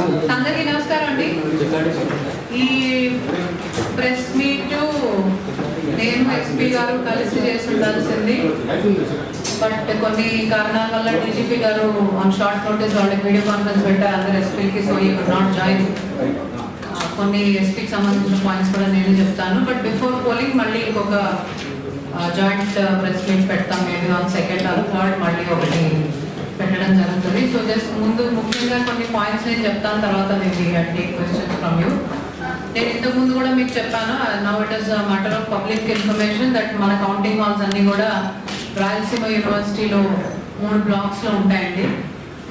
అందరికీ నమస్కారం అండి. ఈ ప్రెస్ మీట్ నేను ఎస్పీ గారు కలిసి చేసి ఉండాల్సింది, బట్ కొన్ని కారణాల వల్ల డీజీపీ గారు ఆన్ షార్ట్ నోటీస్ వాళ్ళకి వీడియో కాన్ఫరెన్స్ పెట్టారు అందరు ఎస్పీకి. So you could not join. కొన్ని ఎస్పీకి సంబంధించిన పాయింట్స్ కూడా నేను చెప్తాను. బట్ బిఫోర్ పోలింగ్ మళ్ళీ ఇంకొక జాయింట్ ప్రెస్ మీట్ పెడతాం. Maybe on second or third మళ్ళీ ఒకటి పెట్టడం జరుగుతుంది. సో జస్ట్ ముందు ముఖ్యంగా కొన్ని పాయింట్స్ నేను చెప్తాను, తర్వాత maybe take questions from you. నేను ఇంతకుముందు కూడా మీకు చెప్పాను, now it is matter of public information that మన కౌంటింగ్ హాల్స్ అన్నీ కూడా రాయలసీమ యూనివర్సిటీలో 3 బ్లాక్స్లో ఉంటాయండి.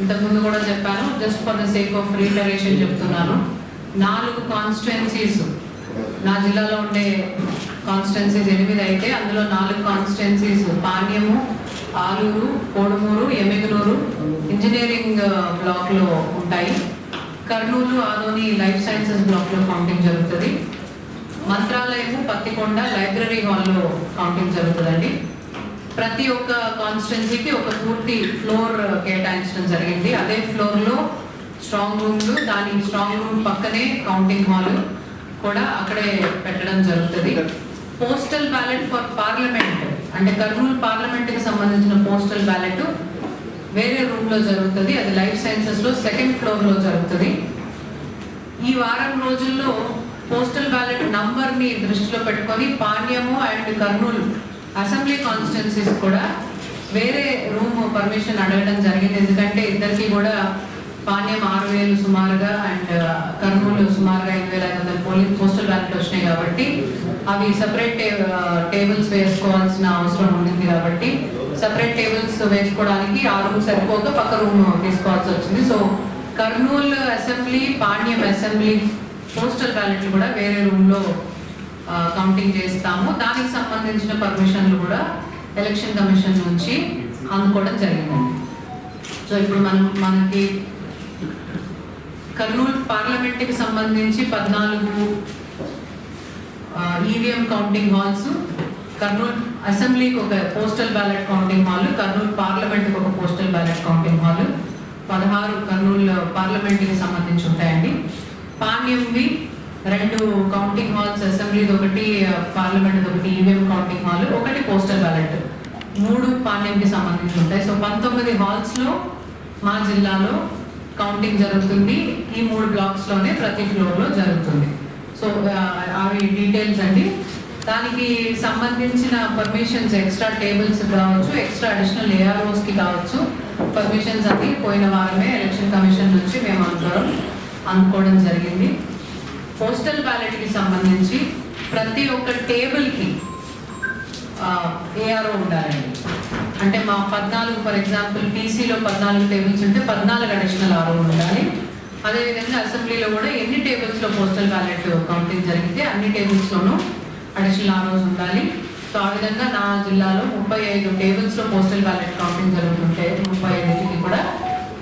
ఇంతకుముందు కూడా చెప్పాను, just for the sake of reiteration చెప్తున్నాను. 4 కాన్స్టిట్యుయెన్సీస్ నా జిల్లాలో ఉండే కాన్స్టిట్యుయెన్సీస్ 8 అయితే అందులో 4 కాన్స్టిట్యుయెన్సీస్ పాణ్యము, ఆలూరు, కోడుమూరు, ఎమ్మిగనూరు ఇంజనీరింగ్ బ్లాక్లో ఉంటాయి. కర్నూలు, ఆదోని లైఫ్ సైన్సెస్ బ్లాక్లో కౌంటింగ్ జరుగుతుంది. మంత్రాలయము, పత్తికొండ లైబ్రరీ హాల్లో కౌంటింగ్ జరుగుతుందండి. ప్రతి ఒక్క కాన్స్టిట్యుయెన్సీకి ఒక పూర్తి ఫ్లోర్ కేటాయించడం జరిగింది. అదే ఫ్లోర్లో స్ట్రాంగ్ రూమ్లు, దాని స్ట్రాంగ్ రూమ్ పక్కనే కౌంటింగ్ హాల్ కూడా అక్కడే పెట్టడం జరుగుతుంది. పోస్టల్ బ్యాలెట్ ఫర్ పార్లమెంట్ అంటే కర్నూలు పార్లమెంట్కి సంబంధించిన పోస్టల్ బ్యాలెట్ వేరే రూమ్లో జరుగుతుంది. అది లైఫ్ సైన్సెస్లో 2nd ఫ్లోర్లో జరుగుతుంది. ఈ వారం రోజుల్లో పోస్టల్ బ్యాలెట్ నంబర్ని దృష్టిలో పెట్టుకొని పాణ్యము అండ్ కర్నూలు అసెంబ్లీ కాన్స్టిట్యుయెన్సీస్ కూడా వేరే రూమ్ పర్మిషన్ అడగడం జరిగింది. ఎందుకంటే ఇద్దరికి కూడా పాణ్యం 6,000 సుమారుగా అండ్ కర్నూలు సుమారుగా 8,500 పోస్టల్ బ్యాలెట్ వచ్చినాయి కాబట్టి అవి సపరేట్ టేబుల్స్ వేసుకోవాల్సిన అవసరం ఉండింది. కాబట్టి సపరేట్ టేబుల్స్ వేసుకోవడానికి ఆ రూమ్ సరిపోక పక్క రూమ్ తీసుకోవాల్సి వచ్చింది. So Kurnool assembly, Panyam assembly postal బ్యాలెట్లు కూడా వేరే రూమ్లో కౌంటింగ్ చేస్తాము. దానికి సంబంధించిన పర్మిషన్లు కూడా ఎలక్షన్ కమిషన్ నుంచి అందుకోవడం జరిగిందండి. సో ఇప్పుడు మనకి కర్నూలు పార్లమెంట్కి సంబంధించి 14 ఈవీఎం కౌంటింగ్ హాల్స్, కర్నూలు అసెంబ్లీకి ఒక postal ballot counting hall, Kurnool పార్లమెంట్కి ఒక postal ballot counting hall, 16 Kurnool పార్లమెంట్కి సంబంధించి ఉంటాయండి. పాణ్యంవి 2 కౌంటింగ్ హాల్స్, అసెంబ్లీది ఒకటి, పార్లమెంట్ ఒకటి, ఈవీఎం కౌంటింగ్ హాల్, ఒకటి పోస్టల్ బ్యాలెట్, 3 పాణ్యంకి సంబంధించి ఉంటాయి. సో 19 హాల్స్లో మా జిల్లాలో కౌంటింగ్ జరుగుతుంది. ఈ 3 బ్లాక్స్లోనే ప్రతి ఫ్లోర్లో జరుగుతుంది. సో అవి డీటెయిల్స్ అండి. దానికి సంబంధించిన పర్మిషన్స్ ఎక్స్ట్రా టేబుల్స్ కావచ్చు, ఎక్స్ట్రా అడిషనల్ ఏఆర్ఓస్కి కావచ్చు పర్మిషన్స్ అన్ని పోయిన వారమే ఎలక్షన్ కమిషన్ నుంచి మేము అందుకోవడం జరిగింది. పోస్టల్ బ్యాలెట్కి సంబంధించి ప్రతి ఒక్క టేబుల్కి ఏఆర్ఓ ఉండాలండి. అంటే మా 14 ఫర్ ఎగ్జాంపుల్ టీసీలో 14 టేబుల్స్ ఉంటే 14 అడిషనల్ ఆర్ఓ ఉండాలి. అదేవిధంగా అసెంబ్లీలో కూడా ఎన్ని టేబుల్స్లో పోస్టల్ బ్యాలెట్ కౌంటింగ్ జరిగితే అన్ని టేబుల్స్లోనూ అడిషనల్ ఆర్ఓస్ ఉండాలి. సో ఆ విధంగా నా జిల్లాలో 35 టేబుల్స్లో పోస్టల్ బ్యాలెట్ కౌంటింగ్ జరుగుతుంటే 35కి కూడా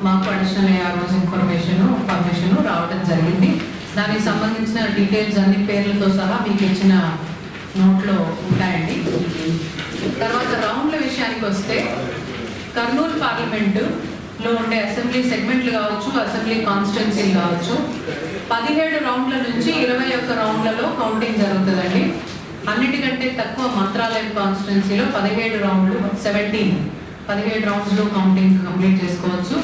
మాకు అడిషనల్ ఏఆర్ఓస్ పర్మిషన్ రావడం జరిగింది. దానికి సంబంధించిన డీటెయిల్స్ అన్ని పేర్లతో సహా మీకు ఇచ్చిన నోట్లో ఉంటాయండి. తర్వాత రౌండ్ల విషయానికి వస్తే కర్నూలు పార్లమెంటులో ఉండే అసెంబ్లీ సెగ్మెంట్లు కావచ్చు, అసెంబ్లీ కాన్స్టిట్యుయెన్సీలు కావచ్చు, 17 రౌండ్ల నుంచి 21 రౌండ్లలో కౌంటింగ్ జరుగుతుందండి. అన్నిటికంటే తక్కువ మంత్రాలయం కాన్స్టిట్యుయెన్సీలో 17 రౌండ్లు 17 రౌండ్స్లో కౌంటింగ్ కంప్లీట్ చేసుకోవచ్చు.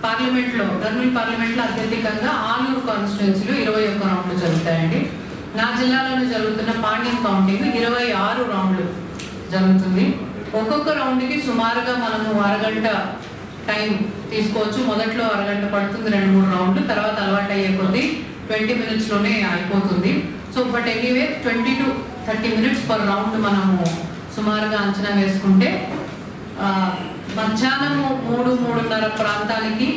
పార్లమెంట్లో కర్నూలు పార్లమెంట్లో అత్యధికంగా ఆలూరు కాన్స్టిట్యుయెన్సీలో 21 రౌండ్లు జరుగుతాయండి. నా జిల్లాలోనే జరుగుతున్న పాణ్యం కౌంటింగ్ 26 రౌండ్లు జరుగుతుంది. ఒక్కొక్క రౌండ్కి సుమారుగా మనము అరగంట టైం తీసుకోవచ్చు. మొదట్లో అరగంట పడుతుంది, 2-3 రౌండ్లు, తర్వాత అలవాటు అయ్యే కొద్దీ 20 మినిట్స్లోనే అయిపోతుంది. So but anyway 20 to 30 minutes per round మనము సుమారుగా అంచనా వేసుకుంటే మధ్యాహ్నము 3-3:30 ప్రాంతానికి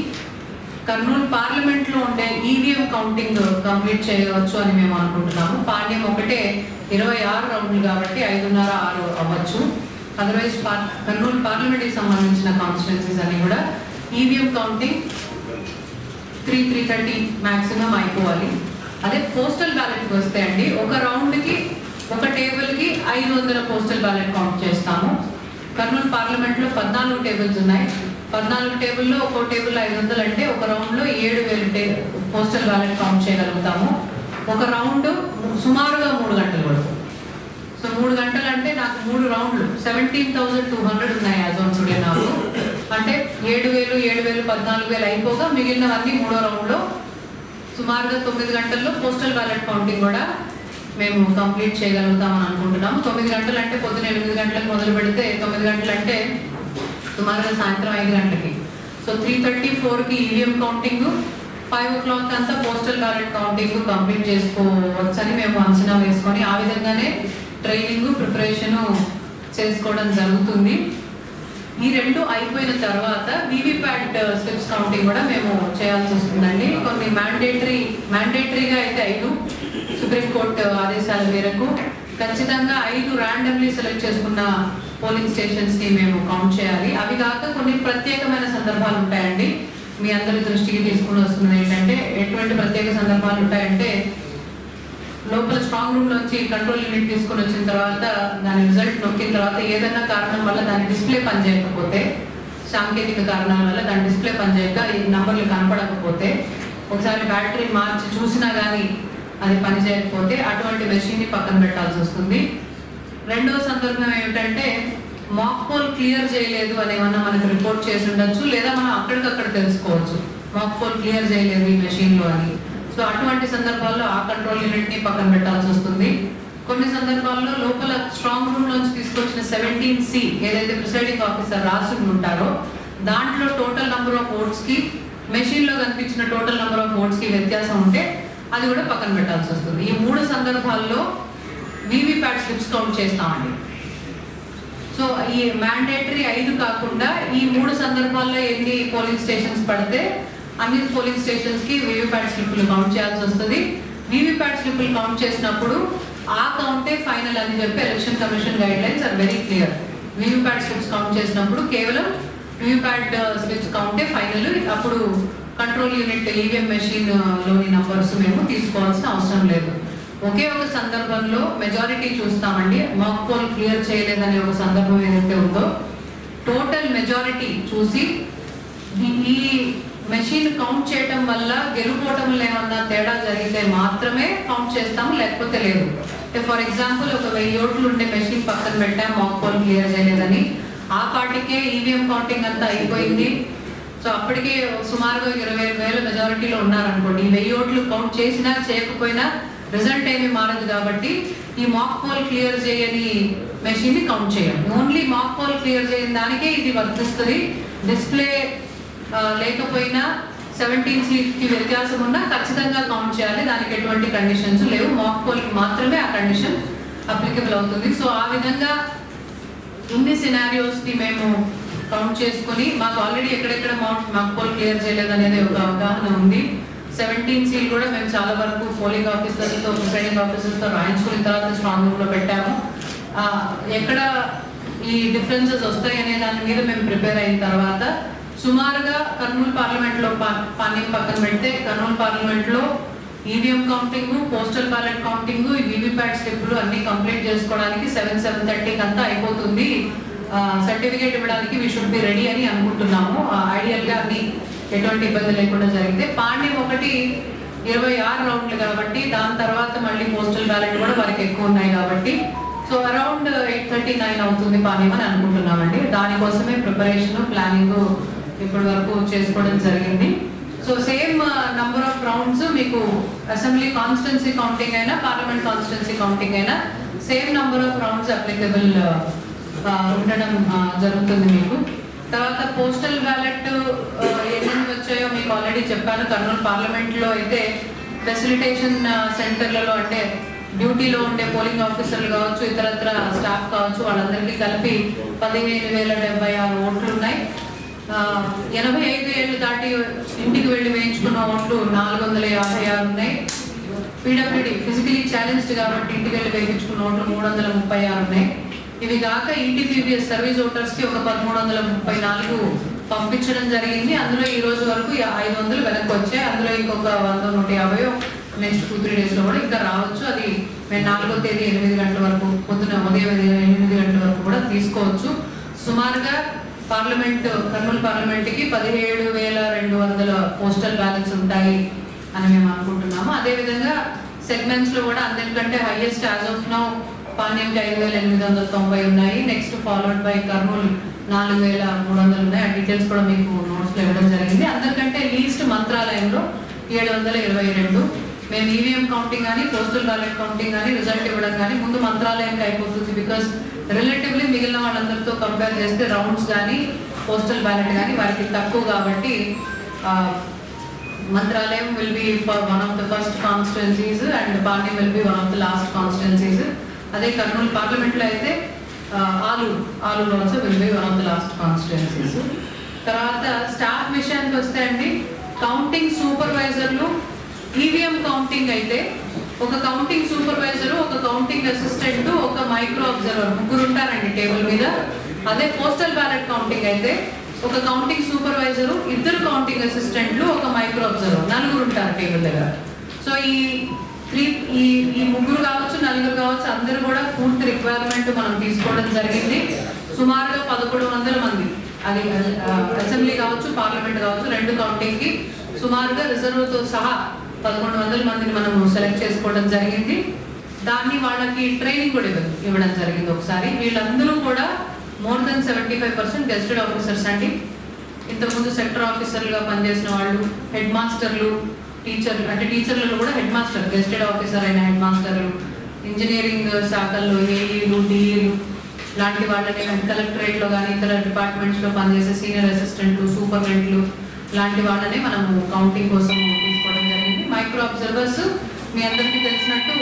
కర్నూలు పార్లమెంట్లో ఉండే ఈవీఎం కౌంటింగ్ కంప్లీట్ చేయవచ్చు అని మేము అనుకుంటున్నాము. పాణ్యం ఒకటే 26 రౌండ్లు కాబట్టి 5:30-6 అవ్వచ్చు. అదర్వైజ్ కర్నూలు పార్లమెంట్కి సంబంధించిన కాన్స్టిట్యుయెన్సీస్ అన్ని కూడా ఈవీఎం కౌంటింగ్ 3-3:30 మ్యాక్సిమం అయిపోవాలి. అదే పోస్టల్ బ్యాలెట్కి వస్తే అండి ఒక రౌండ్కి ఒక టేబుల్కి 500 పోస్టల్ బ్యాలెట్ కౌంట్ చేస్తాము. కర్నూలు పార్లమెంట్లో 14 టేబుల్స్ ఉన్నాయి. 14 టేబుల్లో ఒక్కో టేబుల్ 500 అంటే ఒక రౌండ్లో 7,000 పోస్టల్ బ్యాలెట్ కౌంట్ చేయగలుగుతాము. ఒక రౌండ్ సుమారుగా 3 గంటలు పడుతుంది. సో 3 గంటలు అంటే నాకు 3 రౌండ్లు 17,200 ఉన్నాయి యాజ్ ఆన్ టుడే నాకు. అంటే 7,000, 14,000 అయిపోగా మిగిలినవన్నీ 3వ రౌండ్లో సుమారుగా 9 గంటల్లో పోస్టల్ బ్యాలెట్ కౌంటింగ్ కూడా మేము కంప్లీట్ చేయగలుగుతామని అనుకుంటున్నాము. 9 గంటలు అంటే పొద్దున 8 గంటలకు మొదలు పెడితే 9 గంటలు అంటే సుమారుగా సాయంత్రం 5 గంటలకి. సో 3:34కి ఈవీఎం కౌంటింగ్, 5 o'clock అంతా పోస్టల్ బ్యాలెట్ కౌంటింగ్ కంప్లీట్ చేసుకోవచ్చని మేము అంచనా వేసుకొని ఆ విధంగానే ట్రైనింగ్ ప్రిపరేషను చేసుకోవడం జరుగుతుంది. ఈ 2 అయిపోయిన తర్వాత వీవీప్యాట్ స్లిప్స్ కౌంటింగ్ కూడా మేము చేయాల్సి వస్తుందండి. కొన్ని మ్యాండేటరీగా అయితే 5 సుప్రీంకోర్టు ఆదేశాల మేరకు ఖచ్చితంగా 5 ర్యాండమ్లీ సెలెక్ట్ చేసుకున్న పోలింగ్ స్టేషన్స్ని మేము కౌంట్ చేయాలి. అవి కాక కొన్ని ప్రత్యేకమైన సందర్భాలు ఉంటాయండి. మీ అందరి దృష్టికి తీసుకుని వస్తుంది ఏంటంటే, ఎటువంటి ప్రత్యేక సందర్భాలు ఉంటాయంటే, లోపల స్ట్రాంగ్ రూమ్ నుంచి కంట్రోల్ యూనిట్ తీసుకొని వచ్చిన తర్వాత దాని రిజల్ట్ నొక్కిన తర్వాత ఏదైనా కారణం వల్ల దాని డిస్ప్లే పనిచేయకపోతే, సాంకేతిక కారణాల వల్ల దాని డిస్ప్లే పనిచేయక ఈ నంబర్లు కనపడకపోతే, ఒకసారి బ్యాటరీ మార్చి చూసినా కానీ అది పనిచేయకపోతే అటువంటి మెషిన్ని పక్కన పెట్టాల్సి వస్తుంది. రెండవ సందర్భం ఏమిటంటే, మాక్ పోల్ క్లియర్ చేయలేదు అని ఏమన్నా మనకు రిపోర్ట్ చేసి ఉండొచ్చు, లేదా మనం అక్కడికక్కడ తెలుసుకోవచ్చు మాక్ పోల్ క్లియర్ చేయలేదు ఈ మెషిన్లో అని. సో అటువంటి సందర్భాల్లో ఆ కంట్రోల్ యూనిట్ని పక్కన పెట్టాల్సి వస్తుంది. కొన్ని సందర్భాల్లో లోపల స్ట్రాంగ్ రూమ్ నుంచి తీసుకొచ్చిన 17C ఏదైతే ప్రిసైడింగ్ ఆఫీసర్ రాసి ఉంటారో దాంట్లో టోటల్ నెంబర్ ఆఫ్ ఓట్స్కి మెషిన్లో కనిపించిన టోటల్ నెంబర్ ఆఫ్ ఓట్స్కి వ్యత్యాసం ఉంటే అది కూడా పక్కన పెట్టాల్సి వస్తుంది. ఈ 3 సందర్భాల్లో వీవీప్యాట్ స్లిప్స్ కౌంట్ చేస్తామండి. సో ఈ మ్యాండేటరీ 5 కాకుండా ఈ 3 సందర్భాల్లో ఎన్ని పోలింగ్ స్టేషన్స్ పడితే అన్ని పోలింగ్ స్టేషన్స్కి వీవీప్యాట్ స్లిప్లు కౌంట్ చేయాల్సి వస్తుంది. వీవీప్యాట్ స్లిప్లు కౌంట్ చేసినప్పుడు ఆ కౌంటే ఫైనల్ అని చెప్పి election commission guidelines are very clear. VVPAT slips count చేసినప్పుడు కేవలం వీవీప్యాట్ స్లిప్స్ కౌంటే ఫైనల్. అప్పుడు కంట్రోల్ యూనిట్ ఈవీఎం మెషిన్లోని నంబర్స్ మేము తీసుకోవాల్సిన అవసరం లేదు. ఒకే ఒక సందర్భంలో మెజారిటీ చూస్తామండి. మాక్ పోల్ క్లియర్ చేయలేదనే ఒక సందర్భం ఏదైతే ఉందో టోటల్ మెజారిటీ చూసి ఈ మెషిన్ కౌంట్ చేయటం వల్ల గెలుపోవటంలో ఏమన్నా తేడా జరిగితే మాత్రమే కౌంట్ చేస్తాము, లేకపోతే లేదు. ఫర్ ఎగ్జాంపుల్ ఒక 1000 ఓట్లు ఉండే మెషిన్ పక్కన పెట్టాం మాక్ పోల్ క్లియర్ చేయలేదని, ఆ పార్టీకే ఈవీఎం కౌంటింగ్ అంతా అయిపోయింది. సో అప్పటికే సుమారుగా 20,000 మెజారిటీలో ఉన్నారనుకోండి. ఈ 1000 ఓట్లు కౌంట్ చేసినా చేయకపోయినా రిజల్ట్ ఏమీ మారదు కాబట్టి ఈ మాక్ పోల్ క్లియర్ చేయని మెషిన్ని కౌంట్ చేయం. ఓన్లీ మాక్ పోల్ క్లియర్ చేయని దానికే ఇది వర్తిస్తుంది. డిస్ప్లే లేకపోయినా 17Cకి వ్యత్యాసం ఉన్నా ఖచ్చితంగా కౌంట్ చేయాలి. దానికి ఎటువంటి కండిషన్స్ లేవు. మాక్ పోల్కి మాత్రమే ఆ కండిషన్ అప్లికబుల్ అవుతుంది. సో ఆ విధంగా ఇన్ని సినారియోస్ని మేము కౌంట్ చేసుకొని మాకు ఆల్రెడీ ఎక్కడెక్కడ మాక్ పోల్ క్లియర్ చేయలేదు అనేది ఒక అవగాహన ఉంది. 17C కూడా మేము చాలా వరకు పోలింగ్ ఆఫీసర్లతో ప్రిసైడింగ్ ఆఫీసర్తో రాయించుకున్న తర్వాత స్ట్రాంగ్ రూమ్లో పెట్టాము. ఎక్కడ ఈ డిఫరెన్సెస్ వస్తాయి అనే దాని మీద మేము ప్రిపేర్ అయిన తర్వాత సుమారుగా కర్నూలు పార్లమెంట్లో పానీయం పక్కన పెడితే కర్నూలు పార్లమెంట్లో EVM counting, postal ballot counting, VVPAT స్లిప్లు అన్ని కంప్లీట్ చేసుకోవడానికి 7:30కి అంతా అయిపోతుంది. సర్టిఫికేట్ ఇవ్వడానికి వీ షుడ్ బి రెడీ అని అనుకుంటున్నాము. ఐడియల్గా అన్ని ఎటువంటి ఇబ్బంది లేకుండా జరిగితే పాండ్యం ఒకటి 26 రౌండ్లు కాబట్టి దాని తర్వాత మళ్ళీ పోస్టల్ బ్యాలెట్ కూడా వారికి ఎక్కువ ఉన్నాయి కాబట్టి సో అరౌండ్ 8:39 అవుతుంది పానీయం అని అనుకుంటున్నామండి. దానికోసమే ప్రిపరేషన్ ప్లానింగ్ ఇప్పటి వరకు చేసుకోవడం జరిగింది. So same number of rounds మీకు అసెంబ్లీ కాన్స్టిట్యున్సీ కౌంటింగ్ అయినా పార్లమెంట్ కాన్స్టిట్యున్సీ కౌంటింగ్ అయినా same number of rounds applicable ఉండడం జరుగుతుంది మీకు. తర్వాత పోస్టల్ బ్యాలెట్ ఎన్ని వచ్చాయో మీకు ఆల్రెడీ చెప్పాను. కర్నూలు పార్లమెంట్లో అయితే ఫెసిలిటేషన్ సెంటర్లలో అంటే డ్యూటీలో ఉండే పోలింగ్ ఆఫీసర్లు కావచ్చు, ఇతరత్ర స్టాఫ్ కావచ్చు, వాళ్ళందరికీ కలిపి 15,076 ఓట్లు ఉన్నాయి. 85 ఏళ్ళు దాటి ఇంటికి వెళ్ళి వేయించుకున్న ఓట్లు 456 ఉన్నాయి. పీడబ్ల్యూడి ఫిజికలీ ఛాలెంజ్డ్ కాబట్టి ఇంటికి వెళ్ళి వేయించుకున్న ఓట్లు 336 ఉన్నాయి. ఇవి కాక ఈటీపీబీఎస్ సర్వీస్ ఓటర్స్కి ఒక 1334 పంపించడం జరిగింది. అందులో ఈ రోజు వరకు 500 వెనక్కి వచ్చాయి. అందులో ఇంకొక 100-150 నెక్స్ట్ 2-3 డేస్లో కూడా ఇంకా రావచ్చు. అది మేము 4వ తేదీ 8 గంటల వరకు పొద్దున ఉదయం 8 గంటల వరకు కూడా తీసుకోవచ్చు. సుమారుగా పార్లమెంట్ కర్నూలు పార్లమెంట్కి 17,200 పోస్టల్ బ్యాలెట్స్ ఉంటాయి అని మేము అనుకుంటున్నాము. అదేవిధంగా సెగ్మెంట్స్లో కూడా అందరికంటే హైయెస్ట్ యాజ్ ఆఫ్ నౌ పాణ్యంకి 5,890 ఉన్నాయి. నెక్స్ట్ ఫాలోడ్ బై కర్నూలు 4,300 ఉన్నాయి. ఆ డీటెయిల్స్ కూడా మీకు నోట్స్లో ఇవ్వడం జరిగింది. అందరికంటే లీస్ట్ మంత్రాలయంలో 722. మేము ఈవీఎం కౌంటింగ్ కానీ పోస్టల్ బ్యాలెట్ కౌంటింగ్ కానీ రిజల్ట్ ఇవ్వడం కానీ ముందు మంత్రాలయంకి అయిపోతుంది. బికాస్ రిలేటివ్లీ మిగిలిన వాళ్ళందరితో కంపేర్ చేస్తే రౌండ్స్ కానీ పోస్టల్ బ్యాలెట్ కానీ వారికి తక్కువ కాబట్టి Mantralayam will be for one of the first constituencies and Panyam will be one of the last constituencies. అదే కర్నూలు పార్లమెంట్లో అయితే Aluru also will be one of the last constituencies. తర్వాత స్టాఫ్ విషయానికి వస్తే అండి, కౌంటింగ్ సూపర్వైజర్లు ఈవీఎం కౌంటింగ్ అయితే ఒక కౌంటింగ్ సూపర్వైజరు, ఒక కౌంటింగ్ అసిస్టెంట్, ఒక మైక్రో అబ్జర్వర్, ముగ్గురు ఉంటారండి టేబుల్ మీద. అదే పోస్టల్ బ్యాలెట్ కౌంటింగ్ అయితే ఒక కౌంటింగ్ సూపర్వైజరు, 2 కౌంటింగ్ అసిస్టెంట్లు, ఒక మైక్రో అబ్జర్వర్, 4 ఉంటారు టేబుల్ దగ్గర. సో ఈ ముగ్గురు కావచ్చు, 4 కావచ్చు, అందరూ కూడా పూర్తి రిక్వైర్మెంట్ మనం తీసుకోవడం జరిగింది. సుమారుగా 1,100 మంది, అది అసెంబ్లీ కావచ్చు పార్లమెంట్ కావచ్చు 2 కౌంటింగ్కి సుమారుగా రిజర్వ్తో సహా 1,100 మందిని మనము సెలెక్ట్ చేసుకోవడం జరిగింది. దాన్ని వాళ్ళకి ట్రైనింగ్ కూడా ఇవ్వడం జరిగింది ఒకసారి. వీళ్ళందరూ కూడా మోర్ దెన్ 75% గెస్టెడ్ ఆఫీసర్స్ అండి. ఇంతకుముందు సెక్టర్ ఆఫీసర్లుగా పనిచేసిన వాళ్ళు, హెడ్ మాస్టర్లు, టీచర్లు, అంటే టీచర్లలో కూడా హెడ్ మాస్టర్, గెస్టెడ్ ఆఫీసర్ అయిన హెడ్ మాస్టర్లు, ఇంజనీరింగ్ శాఖల్లో ఏఈలు, డిఈలు లాంటి వాళ్ళని, కలెక్టరేట్లో కానీ ఇతర డిపార్ట్మెంట్స్లో పనిచేసే సీనియర్ అసిస్టెంట్లు, సూపర్వెంట్లు లాంటి వాళ్ళని మనము కౌంటింగ్ కోసం తీసుకోవడం జరిగింది. మైక్రో అబ్జర్వర్స్ మీ అందరికీ తెలిసినట్టు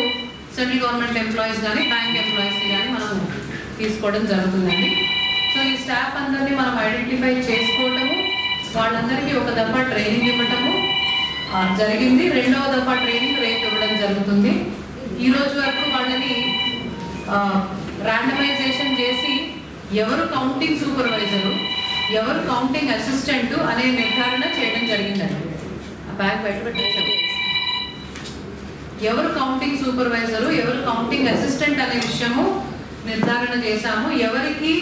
సెంట్రల్ గవర్నమెంట్ ఎంప్లాయీస్ కానీ బ్యాంక్ ఎంప్లాయీస్ని కానీ మనం తీసుకోవడం జరుగుతుందండి. సో ఈ స్టాఫ్ అందరినీ మనం ఐడెంటిఫై చేసుకోవటము, వాళ్ళందరికీ ఒక దఫా ట్రైనింగ్ ఇవ్వటము జరిగింది. 2వ దఫా ట్రైనింగ్ రేపు ఇవ్వడం జరుగుతుంది. ఈ రోజు వరకు వాళ్ళని ర్యాండమైజేషన్ చేసి ఎవరు కౌంటింగ్ సూపర్వైజరు, ఎవరు కౌంటింగ్ అసిస్టెంట్ అనే నిర్ధారణ చేయడం జరిగిందండి. ఆ బ్యాగ్ బయటపెట్టి ఎవరు కౌంటింగ్ సూపర్వైజరు, ఎవరు కౌంటింగ్ అసిస్టెంట్ అనే విషయము నిర్ధారణ చేశాము. ఎవరికి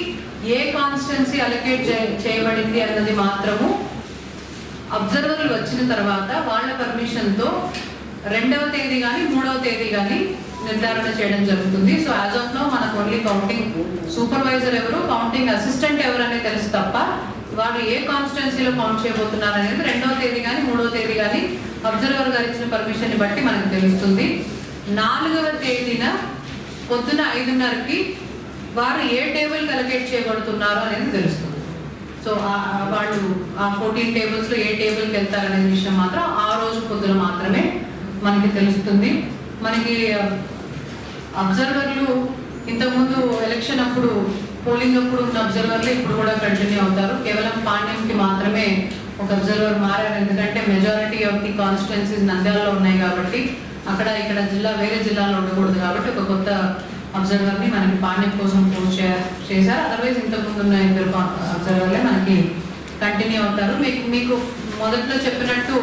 ఏ కాన్స్టిట్యున్సీ అలొకేట్ చేయబడింది అన్నది మాత్రము అబ్జర్వర్లు వచ్చిన తర్వాత వాళ్ళ పర్మిషన్తో 2వ తేదీ కానీ 3వ తేదీ కానీ నిర్ధారణ చేయడం జరుగుతుంది. సో యాజ్ ఆఫ్ నో మనకు ఓన్లీ కౌంటింగ్ సూపర్వైజర్ ఎవరు, కౌంటింగ్ అసిస్టెంట్ ఎవరు అనేది తెలుసు తప్ప వారు ఏ కాన్స్టిట్యున్సీలో కౌంట్ చేయబోతున్నారు అనేది 2వ తేదీ కానీ 3వ తేదీ కానీ అబ్జర్వర్ గారు ఇచ్చిన పర్మిషన్ బట్టి మనకు తెలుస్తుంది. 4వ తేదీన పొద్దున 5:30కి వారు ఏ టేబుల్కి అలొకేట్ చేయబడుతున్నారు అనేది తెలుస్తుంది. సో వాళ్ళు ఆ 14 టేబుల్స్లో ఏ టేబుల్కి వెళ్తారనే విషయం మాత్రం ఆ రోజు పొద్దున మాత్రమే మనకి తెలుస్తుంది. మనకి అబ్జర్వర్లు ఇంతకుముందు ఎలక్షన్ అప్పుడు పోలింగ్ అప్పుడు ఉన్న అబ్జర్వర్లు ఇప్పుడు కూడా కంటిన్యూ అవుతారు. కేవలం పాణ్యంకి మాత్రమే ఒక అబ్జర్వర్ మారారు. ఎందుకంటే మెజారిటీ ఆఫ్ ది కాన్స్టిట్యున్సీస్ నంద్యాలలో ఉన్నాయి కాబట్టి అక్కడ ఇక్కడ జిల్లా వేరే జిల్లాలో ఉండకూడదు కాబట్టి ఒక కొత్త అబ్జర్వర్ని మనకి పాణ్యం కోసం పోస్ట్ చేశారు. అదర్వైజ్ ఇంతకుముందు ఉన్న 2 అబ్జర్వర్లే మనకి కంటిన్యూ అవుతారు. మీకు మొదట్లో చెప్పినట్టు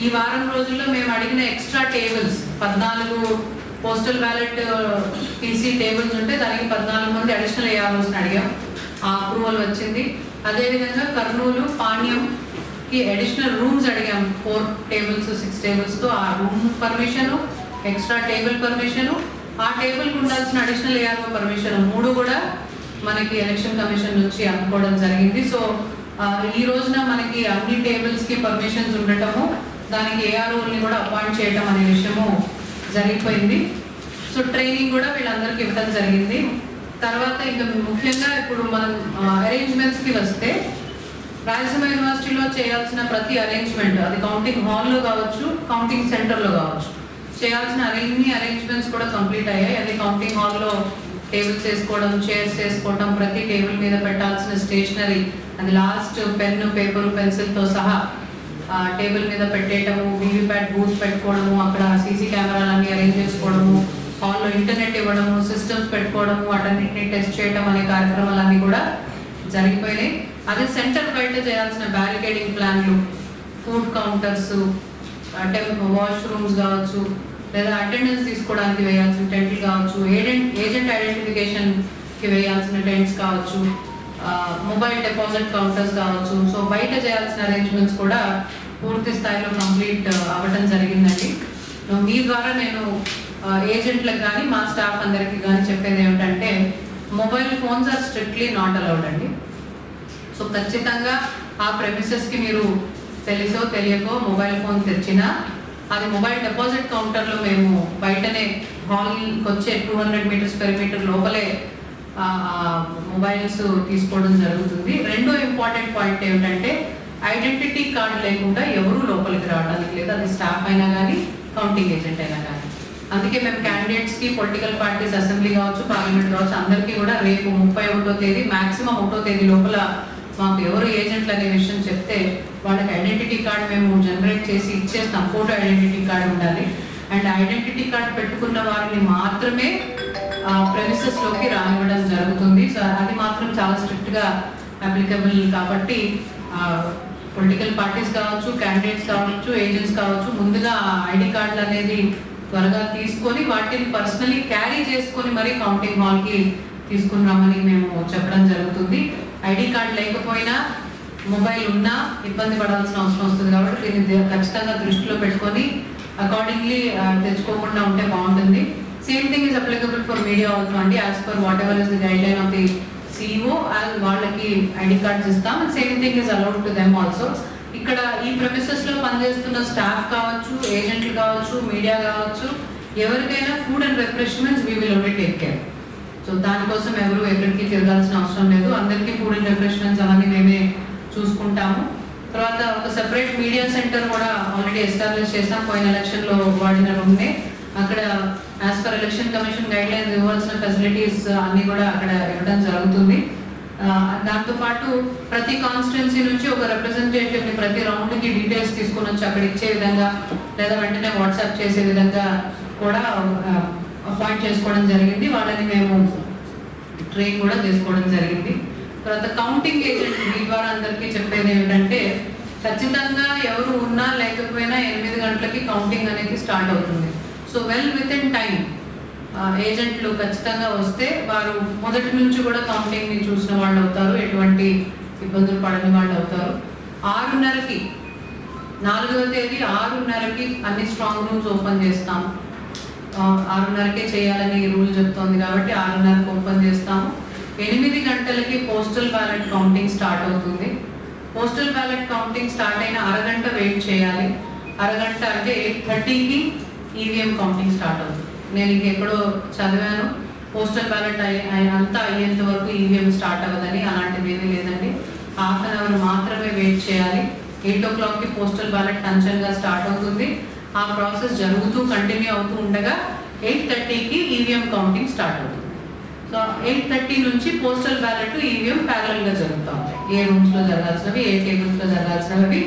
ఈ వారం రోజుల్లో మేము అడిగిన extra tables 14 postal ballot PC tables ఉంటే దానికి 14 మంది అడిషనల్ ఏఆర్ఓస్ని అడిగాం. ఆ అప్రూవల్ వచ్చింది. అదేవిధంగా కర్నూలు పాణ్యంకి అడిషనల్ రూమ్స్ అడిగాం. 4 టేబుల్స్ 6 టేబుల్స్తో ఆ room permission, extra table permission, ఆ టేబుల్కి ఉండాల్సిన అడిషనల్ ఏఆర్ఓ పర్మిషన్ 3 కూడా మనకి ఎలక్షన్ కమిషన్ నుంచి అనుకోవడం జరిగింది. సో ఈ రోజున మనకి అన్ని టేబుల్స్కి పర్మిషన్స్ ఉండటము, దానికి ఏఆర్ఓని కూడా అపాయింట్ చేయడం అనే విషయము జరిగిపోయింది. సో ట్రైనింగ్ కూడా వీళ్ళందరికీ ఇవ్వడం జరిగింది. తర్వాత ఇంకా ముఖ్యంగా ఇప్పుడు మనం అరేంజ్మెంట్స్కి వస్తే రాయలసీమ యూనివర్సిటీలో చేయాల్సిన ప్రతి అరేంజ్మెంట్, అది కౌంటింగ్ హాల్లో కావచ్చు, కౌంటింగ్ సెంటర్లో కావచ్చు, చేయాల్సిన అన్ని అరేంజ్మెంట్స్ కూడా కంప్లీట్ అయ్యాయి. అది కౌంటింగ్ హాల్లో టేబుల్స్ వేసుకోవడం, చైర్స్ వేసుకోవడం, ప్రతి టేబుల్ మీద పెట్టాల్సిన స్టేషనరీ, అది లాస్ట్ పెన్ను, పేపరు, పెన్సిల్తో సహా టేబుల్ మీద పెట్టేయటము, వీవీప్యాట్ బూత్ పెట్టుకోవడము, అక్కడ సీసీ కెమెరాలన్నీ అరేంజ్ చేసుకోవడము, హాల్లో ఇంటర్నెట్ ఇవ్వడము, సిస్టమ్స్ పెట్టుకోవడము, వాటన్నిటిని టెస్ట్ చేయడం అనే కార్యక్రమాలన్నీ కూడా జరిగిపోయినాయి. అదే సెంటర్ బయట చేయాల్సిన బ్యారికేడింగ్ ప్లాన్లు, ఫుడ్ కౌంటర్స్, వాష్రూమ్స్ కావచ్చు, లేదా అటెండెన్స్ తీసుకోవడానికి వేయాల్సిన టెంట్లు కావచ్చు, ఏజెంట్ ఐడెంటిఫికేషన్కి వేయాల్సిన టెంట్స్ కావచ్చు, మొబైల్ డిపాజిట్ కౌంటర్స్ కావచ్చు. సో బయట చేయాల్సిన అరేంజ్మెంట్స్ కూడా పూర్తి స్థాయిలో కంప్లీట్ అవ్వడం జరిగిందండి. మీ ద్వారా నేను ఏజెంట్లకు కానీ మా స్టాఫ్ అందరికీ కానీ చెప్పేది ఏమిటంటే mobile phones are strictly not allowed అండి. సో ఖచ్చితంగా ఆ ప్రెమిసెస్కి మీరు తెలుసో తెలియకో మొబైల్ ఫోన్ తెచ్చినా అది మొబైల్ డిపాజిట్ కౌంటర్లో మేము బయటనే హాల్కి వచ్చే 200 మీటర్స్ పెరిమీటర్ లోపలే మొబైల్స్ తీసుకోవడం జరుగుతుంది. రెండో ఇంపార్టెంట్ పాయింట్ ఏమిటంటే ఐడెంటిటీ కార్డు లేకుండా ఎవరూ లోపలికి రావడానికి లేదు, అది స్టాఫ్ అయినా కానీ కౌంటింగ్ ఏజెంట్ అయినా కానీ. అందుకే మేము క్యాండిడేట్స్కి పొలిటికల్ పార్టీస్ అసెంబ్లీ కావచ్చు పార్లమెంట్ కావచ్చు అందరికీ కూడా రేపు 31వ తేదీ మ్యాక్సిమం 1వ తేదీ లోపల మాకు ఎవరు ఏజెంట్లు అనే విషయం చెప్తే వాళ్ళకి ఐడెంటిటీ కార్డు మేము జనరేట్ చేసి ఇచ్చేస్తాం. ఫోటో ఐడెంటిటీ కార్డు ఉండాలి. అండ్ ఐడెంటిటీ కార్డు పెట్టుకున్న వారిని మాత్రమే ప్రెమిసెస్లోకి రానివ్వడం జరుగుతుంది. సో అది మాత్రం చాలా స్ట్రిక్ట్గా అప్లికబుల్ కాబట్టి పొలిటికల్ పార్టీస్ కావచ్చు, క్యాండిడేట్స్ కావచ్చు, ఏజెంట్స్ కావచ్చు ముందుగా ఐడి కార్డులు అనేది త్వరగా తీసుకొని వాటిని పర్సనలీ క్యారీ చేసుకొని మరీ కౌంటింగ్ హాల్కి తీసుకుని రమ్మని మేము చెప్పడం జరుగుతుంది. ఐడి కార్డు లేకపోయినా మొబైల్ ఉన్నా ఇబ్బంది పడాల్సిన అవసరం వస్తుంది కాబట్టి దీన్ని ఖచ్చితంగా దృష్టిలో పెట్టుకొని అకార్డింగ్లీ తెచ్చుకోకుండా ఉంటే బాగుంటుంది. Same thing is applicable for media also అండి. As per whatever is the guideline of the CEO వాళ్ళకి ఐడి కార్డ్స్ ఇస్తాం. Same thing is allowed to them also. ఇక్కడ ఈ ప్రెమిసెస్ లో పనిచేస్తున్న స్టాఫ్ కావచ్చు, ఏజెంట్లు కావచ్చు, మీడియా కావచ్చు, ఎవరికైనా food and refreshments we will only take care. So దానికోసం ఎవరు ఎక్కడికి తిరగాల్సిన అవసరం లేదు. అందరికీ ఫుడ్ అండ్ రిఫ్రెష్మెంట్స్ అవన్నీ మేమే చూసుకుంటాము. తర్వాత ఒక సెపరేట్ మీడియా సెంటర్ కూడా ఆల్రెడీ ఎస్టాబ్లిష్ చేసాం. పోయిన ఎలక్షన్లో వాడిన రూమ్నే అక్కడ as per election commission guide lines ఇవ్వాల్సిన ఫెసిలిటీస్ అన్ని కూడా అక్కడ ఇవ్వడం జరుగుతుంది. దాంతోపాటు ప్రతి కాన్స్టిట్యున్సీ నుంచి ఒక రిప్రజెంటేటివ్ని ప్రతి రౌండ్కి డీటెయిల్స్ తీసుకుని వచ్చి అక్కడ ఇచ్చే విధంగా లేదా వెంటనే వాట్సాప్ చేసే విధంగా కూడా అపాయింట్ చేసుకోవడం జరిగింది. వాళ్ళని మేము ట్రైన్ కూడా చేసుకోవడం జరిగింది. తర్వాత కౌంటింగ్ ఏజెంట్ మీ ద్వారా అందరికీ చెప్పేది ఏమిటంటే ఖచ్చితంగా ఎవరు ఉన్నా లేకపోయినా 8 గంటలకి కౌంటింగ్ అనేది స్టార్ట్ అవుతుంది. So well with in time ఏజెంట్లు ఖచ్చితంగా వస్తే వారు మొదటి నుంచి కూడా కౌంటింగ్ని చూసిన వాళ్ళు అవుతారు, ఎటువంటి ఇబ్బందులు పడని వాళ్ళు అవుతారు. 6:30కి 4వ తేదీ 6:30కి అన్ని స్ట్రాంగ్ రూమ్స్ ఓపెన్ చేస్తాము. 6:30కే చేయాలని రూల్ చెప్తోంది కాబట్టి 6:30కి ఓపెన్ చేస్తాము. 8 గంటలకి పోస్టల్ బ్యాలెట్ కౌంటింగ్ స్టార్ట్ అవుతుంది. పోస్టల్ బ్యాలెట్ కౌంటింగ్ స్టార్ట్ అయిన అరగంట వెయిట్ చేయాలి. అరగంట అంటే 8:30కి ఈవీఎం కౌంటింగ్ స్టార్ట్ అవుతుంది. నేను ఇంకెక్కడో చదివాను పోస్టల్ బ్యాలెట్ అంతా అయ్యేంత వరకు ఈవీఎం స్టార్ట్ అవ్వదని. అలాంటిది ఏమీ లేదండి. ½ అన్ అవర్ మాత్రమే వెయిట్ చేయాలి. 8 o'clockకి పోస్టల్ బ్యాలెట్ టెన్షన్గా స్టార్ట్ అవుతుంది. ఆ ప్రాసెస్ జరుగుతూ కంటిన్యూ అవుతూ ఉండగా 8:30కి ఈవీఎం కౌంటింగ్ స్టార్ట్ అవుతుంది. సో 8:30 నుంచి పోస్టల్ బ్యాలెట్ ఈవీఎం ప్యారలల్గా జరుగుతూ ఉంటాయి. ఏ రూమ్స్లో జరగాల్సినవి ఏ టేబుల్స్లో జరగాల్సినవి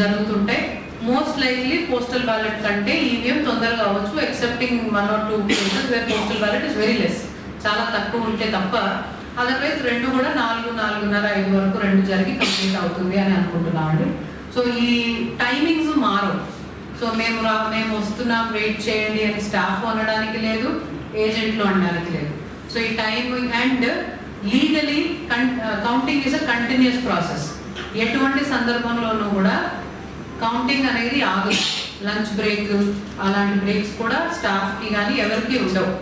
జరుగుతుంటాయి. మోస్ట్ లైక్లీ పోస్టల్ బ్యాలెట్ కంటే ఈవీఎం తొందరగా అవ్వచ్చు, excepting 1 or 2 cases where postal ballot is very less, చాలా తక్కువ ఉంటే తప్ప. అదర్వైజ్ రెండు కూడా 4, 4:30, 5 వరకు రెండు జరిగి కంప్లీట్ అవుతుంది అని అనుకుంటున్నామండి. సో ఈ టైమింగ్స్ మారవు. సో మేము వస్తున్నాం వెయిట్ చేయండి అని స్టాఫ్ అనడానికి లేదు, ఏజెంట్లు అనడానికి లేదు. సో ఈ timing and legally counting is a continuous process. ఎటువంటి సందర్భంలోనూ కూడా కౌంటింగ్ అనేది ఆగదు. లంచ్ బ్రేక్ అలాంటి బ్రేక్స్ కూడా స్టాఫ్కి కానీ ఎవరికి ఉండవు.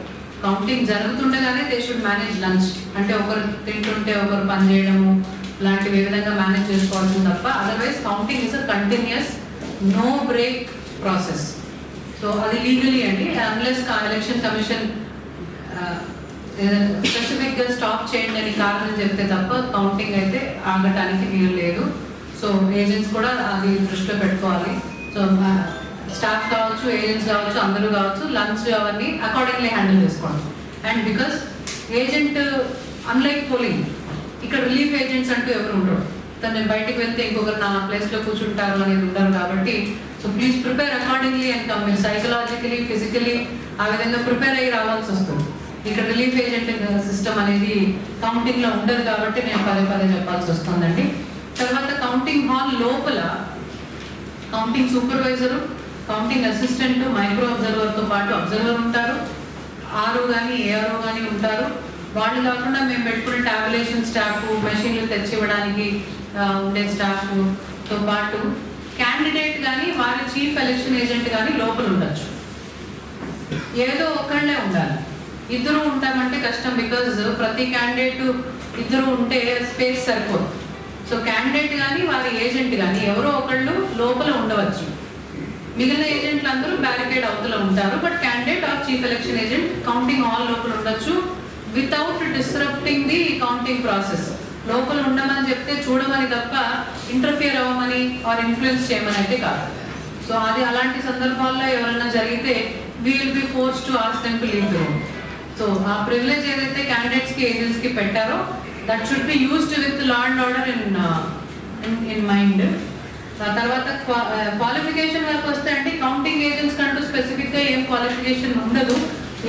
కౌంటింగ్ జరుగుతుండగానే దే షుడ్ మేనేజ్ లంచ్, అంటే ఒకరు తింటుంటే ఒకరు పని చేయడము లాంటివి ఏ విధంగా మేనేజ్ చేసుకోవాల్సింది తప్ప otherwise counting is a continuous no break process. So అది లీగలీ అండి. అన్లెస్ ఎలక్షన్ కమిషన్ స్పెసిఫిక్గా స్టాప్ చేయండి అని కారణం చెప్తే తప్ప కౌంటింగ్ అయితే ఆగటానికి వీలు లేదు. సో ఏజెంట్స్ కూడా అది దృష్టిలో పెట్టుకోవాలి. సో స్టాఫ్ కావచ్చు, ఏజెంట్స్ కావచ్చు, అందరూ కావచ్చు లంచ్ అవన్నీ అకార్డింగ్లీ హ్యాండిల్ చేసుకోండి. And because agent unlike polling, ఇక్కడ రిలీఫ్ ఏజెంట్స్ అంటూ ఎవరు ఉండరు. నేను బయటకు వెళ్తే ఇంకొకరు నా ప్లేస్లో కూర్చుంటారు అనేది ఉండరు కాబట్టి so please prepare accordingly and come. మీరు సైకలాజికలీ ఫిజికలీ ఆ విధంగా ప్రిపేర్ అయ్యి రావాల్సి వస్తుంది. ఇక్కడ రిలీఫ్ ఏజెంట్ సిస్టమ్ అనేది కౌంటింగ్లో ఉండదు కాబట్టి నేను పదే చెప్పాల్సి వస్తుందండి. తర్వాత కౌంటింగ్ హాల్ లోపల counting supervisor, counting assistant, micro అబ్జర్వర్తో పాటు అబ్జర్వర్ ఉంటారు, ఆర్ఓ కానీ ఏఆర్ఓ కానీ ఉంటారు. వాళ్ళు కాకుండా మేము పెట్టుకునే టాబ్యులేషన్ స్టాఫ్, మెషిన్లు తెచ్చివ్వడానికి ఉండే స్టాఫ్తో పాటు క్యాండిడేట్ కానీ వారి చీఫ్ ఎలక్షన్ ఏజెంట్ కానీ లోపల ఉండొచ్చు. ఏదో ఒకళ్ళే ఉండాలి. ఇద్దరు ఉంటామంటే కష్టం, బికాజ్ ప్రతి క్యాండిడేట్ ఇద్దరు ఉంటే స్పేస్ సరిపోదు. సో క్యాండిడేట్ కానీ వారి ఏజెంట్ కానీ ఎవరో ఒకళ్ళు లోపల ఉండవచ్చు. మిగిలిన ఏజెంట్లు అందరూ బ్యారికేడ్ అవతల ఉంటారు. But candidate or chief election agent counting hall లోపల ఉండొచ్చు without disrupting the counting process. లోపల ఉండమని చెప్తే చూడమని తప్ప ఇంటర్ఫియర్ అవ్వమని ఆర్ ఇన్ఫ్లుయెన్స్ చేయమని అయితే కాదు. సో అది అలాంటి సందర్భాల్లో ఎవరైనా జరిగితే we will be forced to ask them to leave the room. So ఆ ప్రివిలేజ్ ఏదైతే క్యాండిడేట్స్కి ఏజెంట్స్కి పెట్టారో that should be used with law and order in mind. ఆ తర్వాత క్వాలిఫికేషన్ వరకు వస్తే అంటే కౌంటింగ్ ఏజెంట్స్ కంటూ స్పెసిఫిక్గా ఏం క్వాలిఫికేషన్ ఉండదు.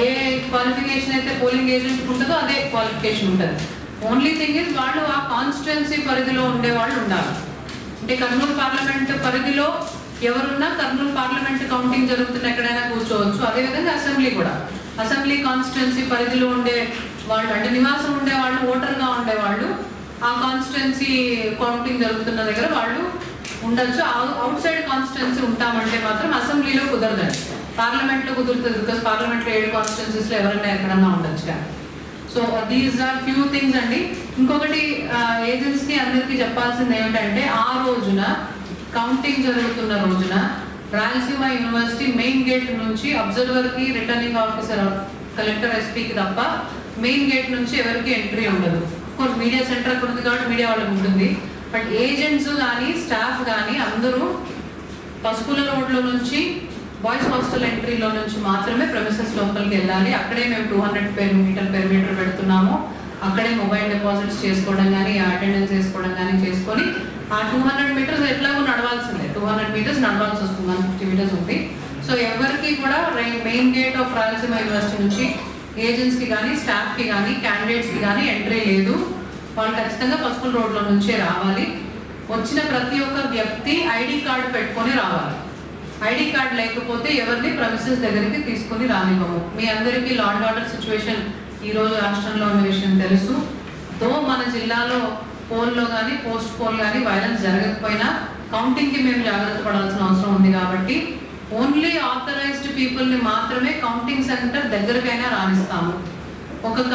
ఏ క్వాలిఫికేషన్ అయితే పోలింగ్ ఏజెంట్కి ఉంటుందో అదే క్వాలిఫికేషన్ ఉంటుంది. ఓన్లీ థింగ్ ఇస్ వాళ్ళు ఆ కాన్స్టిట్యుయెన్సీ పరిధిలో ఉండే వాళ్ళు ఉండాలి. అంటే కర్నూలు పార్లమెంట్ పరిధిలో ఎవరున్నా కర్నూలు పార్లమెంట్ కౌంటింగ్ జరుగుతున్న ఎక్కడైనా కూర్చోవచ్చు. అదేవిధంగా అసెంబ్లీ కూడా, అసెంబ్లీ కాన్స్టిట్యుయెన్సీ పరిధిలో ఉండే వాళ్ళు అంటే నివాసం ఉండేవాళ్ళు, ఓటర్గా ఉండేవాళ్ళు ఆ కాన్స్టిట్యుయెన్సీ కౌంటింగ్ జరుగుతున్న దగ్గర వాళ్ళు ఉండొచ్చు. అవుట్ సైడ్ కాన్స్టిట్యుయెన్సీ ఉంటామంటే మాత్రం అసెంబ్లీలో కుదరదండి, పార్లమెంట్లో కుదురుతుంది. బికాస్ పార్లమెంట్లో 7 కాన్స్టిట్యుయెన్సీస్లో ఎవరైనా ఎక్కడన్నా ఉండొచ్చు కానీ. So these are few things అండి. ఇంకొకటి ఏజెంట్స్కి అందరికీ చెప్పాల్సింది ఏమిటంటే ఆ రోజున కౌంటింగ్ జరుగుతున్న రోజున రాయలసీమ యూనివర్సిటీ మెయిన్ గేట్ నుంచి అబ్జర్వర్కి, రిటర్నింగ్ ఆఫీసర్, కలెక్టర్, ఎస్పీకి తప్ప మెయిన్ గేట్ నుంచి ఎవరికి ఎంట్రీ ఉండదు. కోర్స్ మీడియా సెంటర్ అక్కడ ఉంది కాబట్టి మీడియా వాళ్ళకి ఉంటుంది. బట్ ఏజెంట్స్ కానీ స్టాఫ్ కానీ అందరూ పసుపుల రోడ్లో నుంచి బాయ్స్ హాస్టల్ ఎంట్రీలో నుంచి మాత్రమే ప్రెమిసెస్ లోపలికి వెళ్ళాలి. అక్కడే మేము 200 మీటర్ పెరిమీటర్ పెడుతున్నాము. అక్కడే మొబైల్ డిపాజిట్స్ చేసుకోవడం కానీ, అటెండెన్స్ చేసుకోవడం కానీ చేసుకొని ఆ 200 మీటర్స్ ఎట్లాగో నడవాల్సిందే. 200 మీటర్స్ నడవాల్సి వస్తుంది, 150 మీటర్స్ ఉంది. సో ఎవరికి కూడా main gate of Rayalaseema university నుంచి ఏజెంట్స్కి కానీ, స్టాఫ్కి కానీ, క్యాండిడేట్స్కి కానీ ఎంట్రీ లేదు. వాళ్ళు ఖచ్చితంగా పసుపుల రోడ్లో నుంచే రావాలి. వచ్చిన ప్రతి ఒక్క వ్యక్తి ఐడి కార్డు పెట్టుకొని రావాలి. ఐడి కార్డు లేకపోతే ఎవరిని ప్రెమిసెస్ దగ్గరికి తీసుకొని రానివ్వము. మీ అందరికీ లా అండ్ ఆర్డర్ సిచ్యువేషన్ ఈరోజు రాష్ట్రంలో ఉన్న విషయం తెలుసు. తో మన జిల్లాలో పోల్లో కానీ, పోస్ట్ పోల్ కానీ వైలెన్స్ జరగకపోయినా కౌంటింగ్కి మేము జాగ్రత్త పడాల్సిన అవసరం ఉంది. కాబట్టి ఓన్లీ ఆథరైజ్డ్ పీపుల్ని మాత్రమే కౌంటింగ్ సెంటర్ దగ్గరకైనా రాణిస్తాము.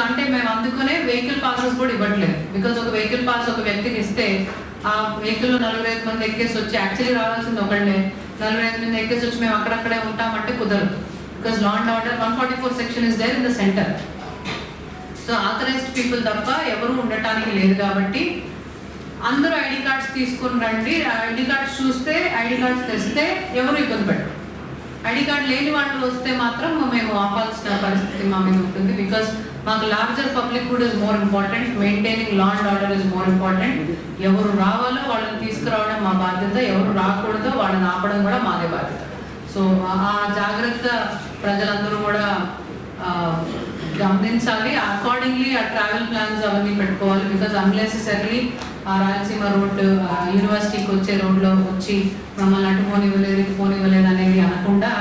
అంటే మేము అందుకునే వెహికల్ పాసెస్ కూడా ఇవ్వట్లేదు. బికాజ్ ఒక వెహికల్ పాస్ ఒక వ్యక్తికి ఇస్తే ఆ వెహికల్లో 45 మంది ఎక్కేసి వచ్చి, యాక్చువల్లీ రావాల్సింది ఒకళ్ళే, 45 మంది ఎక్కేసి వచ్చి మేము అక్కడక్కడే ఉంటామంటే కుదరదు. Because law and order 144 section is there in the centre. So authorised people తప్ప ఎవరు ఉండటానికి లేదు. కాబట్టి అందరూ ఐడి కార్డ్స్ తీసుకుని రండి. ఐడి కార్డ్స్ చూస్తే, ఐడి కార్డ్స్ తెస్తే ఎవరు ఇబ్బంది పెట్టరు. ఐడి కార్డ్ లేని వాళ్ళు వస్తే మాత్రం మేము ఆపాల్సిన పరిస్థితి మా మీద ఉంటుంది. బికాస్ మాకు larger public good is more important, maintaining law and order is more important. ఎవరు రావాలో వాళ్ళని తీసుకురావడం మా బాధ్యత, ఎవరు రాకూడదో వాళ్ళని ఆపడం కూడా మాదే బాధ్యత. సో ఆ జాగ్రత్త ప్రజలందరూ కూడా గమనించాలి. అకార్డింగ్లీ ఆ ట్రావెల్ ప్లాన్స్ అవన్నీ పెట్టుకోవాలి. బికాజ్ అన్లెసెసరీ ఆ రాయలసీమ రోడ్డు యూనివర్సిటీకి వచ్చే రోడ్లో వచ్చి మమ్మల్ని అటు పోనివ్వలేదు, ఇటు పోనివ్వలేదు అనేది అనకుండా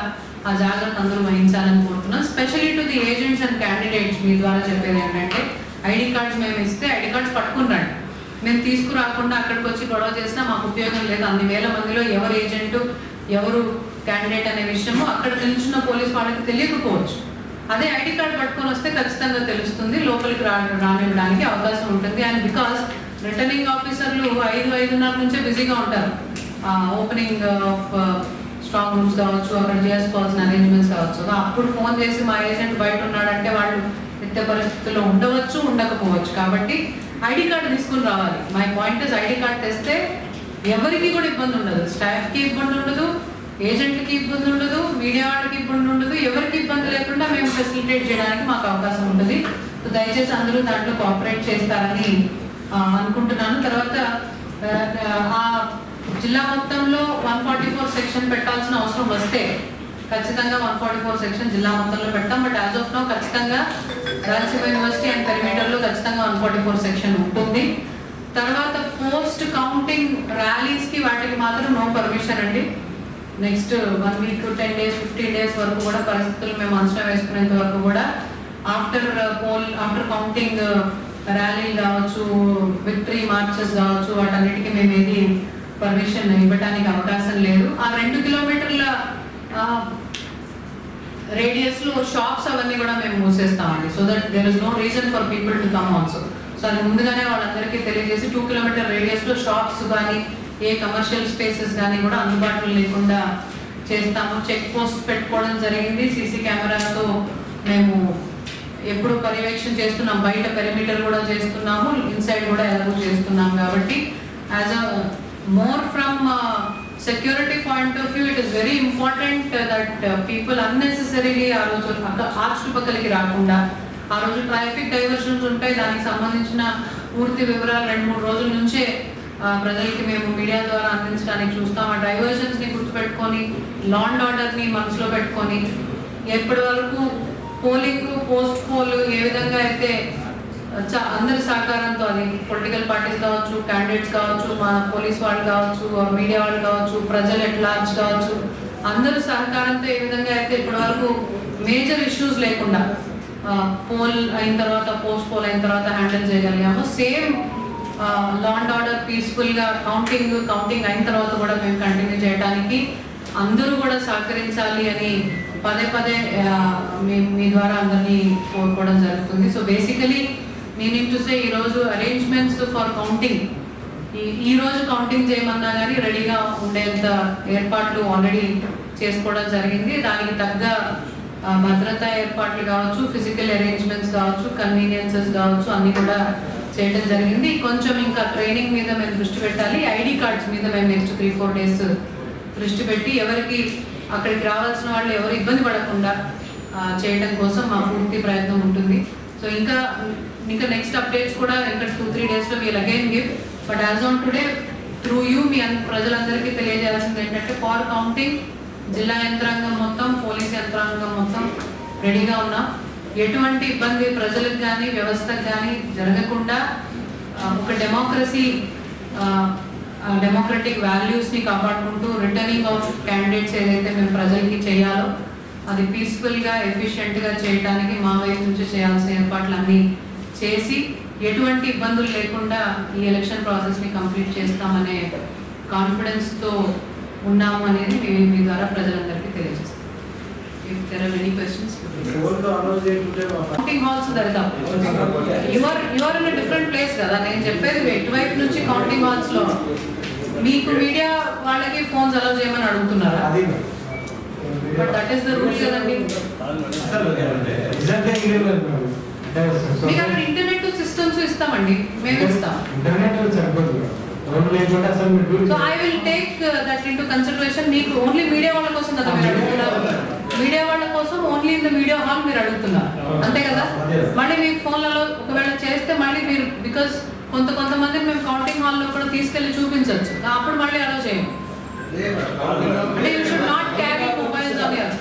ఆ జాగ్రత్త అందరూ వహించాలని కోరుతున్నాం. Specially to the agents and candidates మీ ద్వారా చెప్పేది ఏంటంటే ఐడి కార్డ్స్ మేము ఇస్తే ఐడి కార్డ్స్ పట్టుకుని రండి. మేము తీసుకురాకుండా అక్కడికి వచ్చి గొడవ చేసినా మాకు ఉపయోగం లేదు. అన్ని వేల మందిలో ఎవరు ఏజెంటు, ఎవరు క్యాండిడేట్ అనే విషయము అక్కడ నిల్చున్న పోలీస్ వాళ్ళకి తెలియకపోవచ్చు. అదే ఐడి కార్డ్ పట్టుకొని వస్తే ఖచ్చితంగా తెలుస్తుంది, లోపలికి రానివ్వడానికి అవకాశం ఉంటుంది. అండ్ బికాస్ రిటర్నింగ్ ఆఫీసర్లు 5-5:30 నుంచే బిజీగా ఉంటారు. ఓపెనింగ్ ఆఫ్ స్ట్రాంగ్ రూమ్స్ కావచ్చు, అక్కడ చేసుకోవాల్సిన అరేంజ్మెంట్స్ కావచ్చు. అప్పుడు ఫోన్ చేసి మా ఏజెంట్ బయట ఉన్నాడంటే వాళ్ళు ఎత్తే పరిస్థితుల్లో ఉండవచ్చు, ఉండకపోవచ్చు. కాబట్టి ఐడి కార్డు తీసుకుని రావాలి. My point is ID card తెస్తే ఎవరికి కూడా ఇబ్బంది ఉండదు. స్టాఫ్కి ఇబ్బంది ఉండదు, ఏజెంట్కి ఇబ్బంది ఉండదు, మీడియా వాళ్ళకి ఇబ్బంది ఉండదు. ఎవరికి ఇబ్బంది లేకుండా మేము ఫెసిలిటేట్ చేయడానికి మాకు అవకాశం ఉంటుంది. సో దయచేసి అందరూ దాంట్లో కోఆపరేట్ చేస్తారని అనుకుంటున్నాను. తర్వాత ఆ జిల్లా మొత్తంలో 144 సెక్షన్ పెట్టాల్సిన అవసరం వస్తే ఖచ్చితంగా 144 సెక్షన్ జిల్లా మొత్తంలో పెడతాం. బట్ యాజ్ ఆఫ్ నౌ ఖచ్చితంగా రాయలసీమ యూనివర్సిటీ అండ్ పెరిమీటర్లో ఖచ్చితంగా 144 సెక్షన్ ఉంటుంది. తర్వాత పోస్ట్ కౌంటింగ్ ర్యాలీస్కి వాటికి మాత్రం నో పర్మిషన్ అండి. నెక్స్ట్ 1 వీక్ 10 days 15 days వరకు కూడా పరిస్థితులు మేము అంచనా వేసుకునేంత వరకు కూడా ఆఫ్టర్ కౌంటింగ్ ర్యాలీలు కావచ్చు, విక్టరీ మార్చెస్ కావచ్చు, వాటన్నిటికీ మేము ఏది పర్మిషన్ ఇవ్వడానికి అవకాశం లేదు. ఆ 2 కిలోమీటర్ల రేడియస్ లో షాప్స్ అవన్నీ కూడా మేము మూసేస్తామండి. So that there is no reason for people to come also. So అది ముందుగానే వాళ్ళందరికీ తెలియజేసి 2 కిలోమీటర్ రేడియస్ లో షాప్స్ కానీ ఏ కమర్షియల్ స్పేసెస్ కానీ కూడా అందుబాటులో లేకుండా చేస్తాము. చెక్ పోస్ట్ పెట్టుకోవడం జరిగింది. సీసీ కెమెరాతో మేము ఎప్పుడు పర్యవేక్షణ చేస్తున్నాం. బయట పెరిమీటర్ కూడా చేస్తున్నాము, ఇన్సైడ్ కూడా ఎలాగో చేస్తున్నాం. కాబట్టి as a more from security point of view, it is very important that people unnecessarily ఆ రోజు ఆ చుట్టుపక్కలకి రాకుండా, ఆ రోజు ట్రాఫిక్ డైవర్షన్స్ ఉంటాయి. దానికి సంబంధించిన పూర్తి వివరాలు 2-3 రోజుల నుంచే ప్రజలకి మేము మీడియా ద్వారా అందించడానికి చూస్తాం. ఆ డైవర్షన్స్ని గుర్తుపెట్టుకొని, లా అండ్ ఆర్డర్ని మనసులో పెట్టుకొని, ఎప్పటి వరకు పోలింగ్ పోస్ట్ పోల్ ఏ విధంగా అయితే అందరి సహకారంతో, అది పొలిటికల్ పార్టీస్ కావచ్చు, క్యాండిడేట్స్ కావచ్చు, మా పోలీస్ వాళ్ళు కావచ్చు, మీడియా వాళ్ళు కావచ్చు, ప్రజలు ఎట్లార్జ్ కావచ్చు, అందరూ సహకారంతో ఏ విధంగా అయితే ఇప్పటి వరకు మేజర్ ఇష్యూస్ లేకుండా పోల్ అయిన తర్వాత, పోస్ట్ పోల్ అయిన తర్వాత హ్యాండిల్ చేయగలిగాము. సేమ్ లా అండ్ ఆర్డర్ పీస్ఫుల్గా కౌంటింగ్ అయిన తర్వాత కూడా మేము కంటిన్యూ చేయడానికి అందరూ కూడా సహకరించాలి అని పదే మీ ద్వారా అందరినీ కోరుకోవడం జరుగుతుంది. So basically meaning to say, ఈరోజు అరేంజ్మెంట్స్ ఫర్ కౌంటింగ్, ఈ రోజు కౌంటింగ్ చేయమన్నా కానీ రెడీగా ఉండేంత ఏర్పాట్లు ఆల్రెడీ చేసుకోవడం జరిగింది. దానికి తగ్గ భద్రతా ఏర్పాట్లు కావచ్చు, ఫిజికల్ అరేంజ్మెంట్స్ కావచ్చు, కన్వీనియన్సెస్ కావచ్చు, అన్నీ కూడా చేయడం జరిగింది. కొంచెం ఇంకా ట్రైనింగ్ మీద మేము దృష్టి పెట్టాలి. ఐడి కార్డ్స్ మీద మేము నెక్స్ట్ 3-4 డేస్ దృష్టి పెట్టి ఎవరికి అక్కడికి రావాల్సిన వాళ్ళు ఎవరు ఇబ్బంది పడకుండా చేయడం కోసం మా పూర్తి ప్రయత్నం ఉంటుంది. సో ఇంకా నెక్స్ట్ అప్డేట్స్ కూడా ఇంకా 2-3 డేస్లో we'll again give. But as on today through you మీ ప్రజలందరికీ తెలియజేయాల్సింది ఏంటంటే, ఫార్ కౌంటింగ్ జిల్లా యంత్రాంగం మొత్తం, పోలీస్ యంత్రాంగం మొత్తం రెడీగా ఉన్నాం. ఎటువంటి ఇబ్బంది ప్రజలకు కానీ వ్యవస్థకు కానీ జరగకుండా ఒక డెమోక్రటిక్ వాల్యూస్ని కాపాడుకుంటూ రిటర్నింగ్ ఆఫ్ క్యాండిడేట్స్ ఏదైతే మేము ప్రజలకి చేయాలో అది పీస్ఫుల్గా, ఎఫిషియెంట్గా చేయడానికి మా వైపు నుంచి చేయాల్సిన ఏర్పాట్లు అన్నీ చేసి ఎటువంటి ఇబ్బందులు లేకుండా ఈ ఎలక్షన్ ప్రాసెస్ని కంప్లీట్ చేస్తామనే కాన్ఫిడెన్స్తో ఉన్నాము అనేది మీ ద్వారా ప్రజలందరికీ తెలియజేస్తాం. If there are any questions, counting halls దరిదాపు you are in a different place కదా. నేను చెప్పేది ఎటువైపు నుంచి కౌంటింగ్ హాల్స్ లో మీకు మీడియా వాళ్ళకి ఫోన్స్ అలౌ చేయమని అడుగుతున్నారా? But that is the rule కదండి. మీకు అక్కడ ఇంటర్నెట్ సిస్టమ్స్ ఇస్తామండి, మేము ఇస్తాం. So I will take that into consideration. మీకు ఓన్లీ మీడియా వాళ్ళ కోసం కదా మీరు అడుగుతున్నారు, మీడియా వాళ్ళ కోసం only in the media hall మీరు అడుగుతున్నారు, అంతే కదా. మళ్ళీ మీకు ఫోన్లలో ఒకవేళ చేస్తే మళ్ళీ మీరు, బికాస్ కొంతమంది మేము కౌంటింగ్ హాల్లో కూడా తీసుకెళ్లి చూపించవచ్చు, అప్పుడు మళ్ళీ అలో చేయండి. అంటే you should not carry mobiles on your.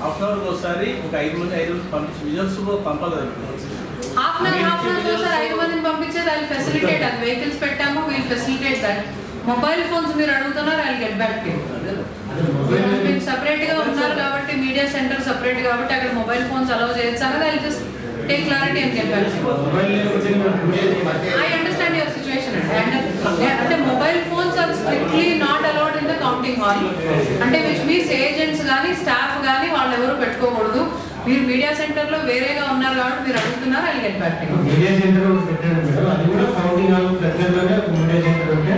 Half hour ఒకసారి ఒక 5 మంది పంపించి విజువల్స్ పంపాలి. హాఫ్ అన్ అవర్ ఒకసారి 5 మందిని పంపించేది ఐ ఫెసిలిటేట్. అది వెహికల్స్ పెట్టాము, we'll facilitate that. Mobile phones మీరు అడుగుతున్నారు, ఐ గెట్ బ్యాక్ టు. మీకు సపరేట్ గా ఉన్నారు కాబట్టి, మీడియా సెంటర్ సపరేట్ కాబట్టి అక్కడ మొబైల్ ఫోన్స్ అలౌ చేయొచ్చు అన్నది. I just take clarity and get back to. I understand your situation అంటే mobile phones are strictly not allowed in the counting hall. అంటే విచ్ మీన్స్ ఏజెంట్స్ కానీ staff కానీ వాళ్ళు ఎవరు పెట్టుకోకూడదు. మీరు మీడియా సెంటర్ లో వేరేగా ఉన్నారు కాబట్టి మీరు అడుగుతున్నారు, I get back to. Media centre పెట్టారు మేడం, అది కూడా కౌంటింగ్ హాల్ దగ్గరలోనే మీడియా సెంటర్ ఉంటే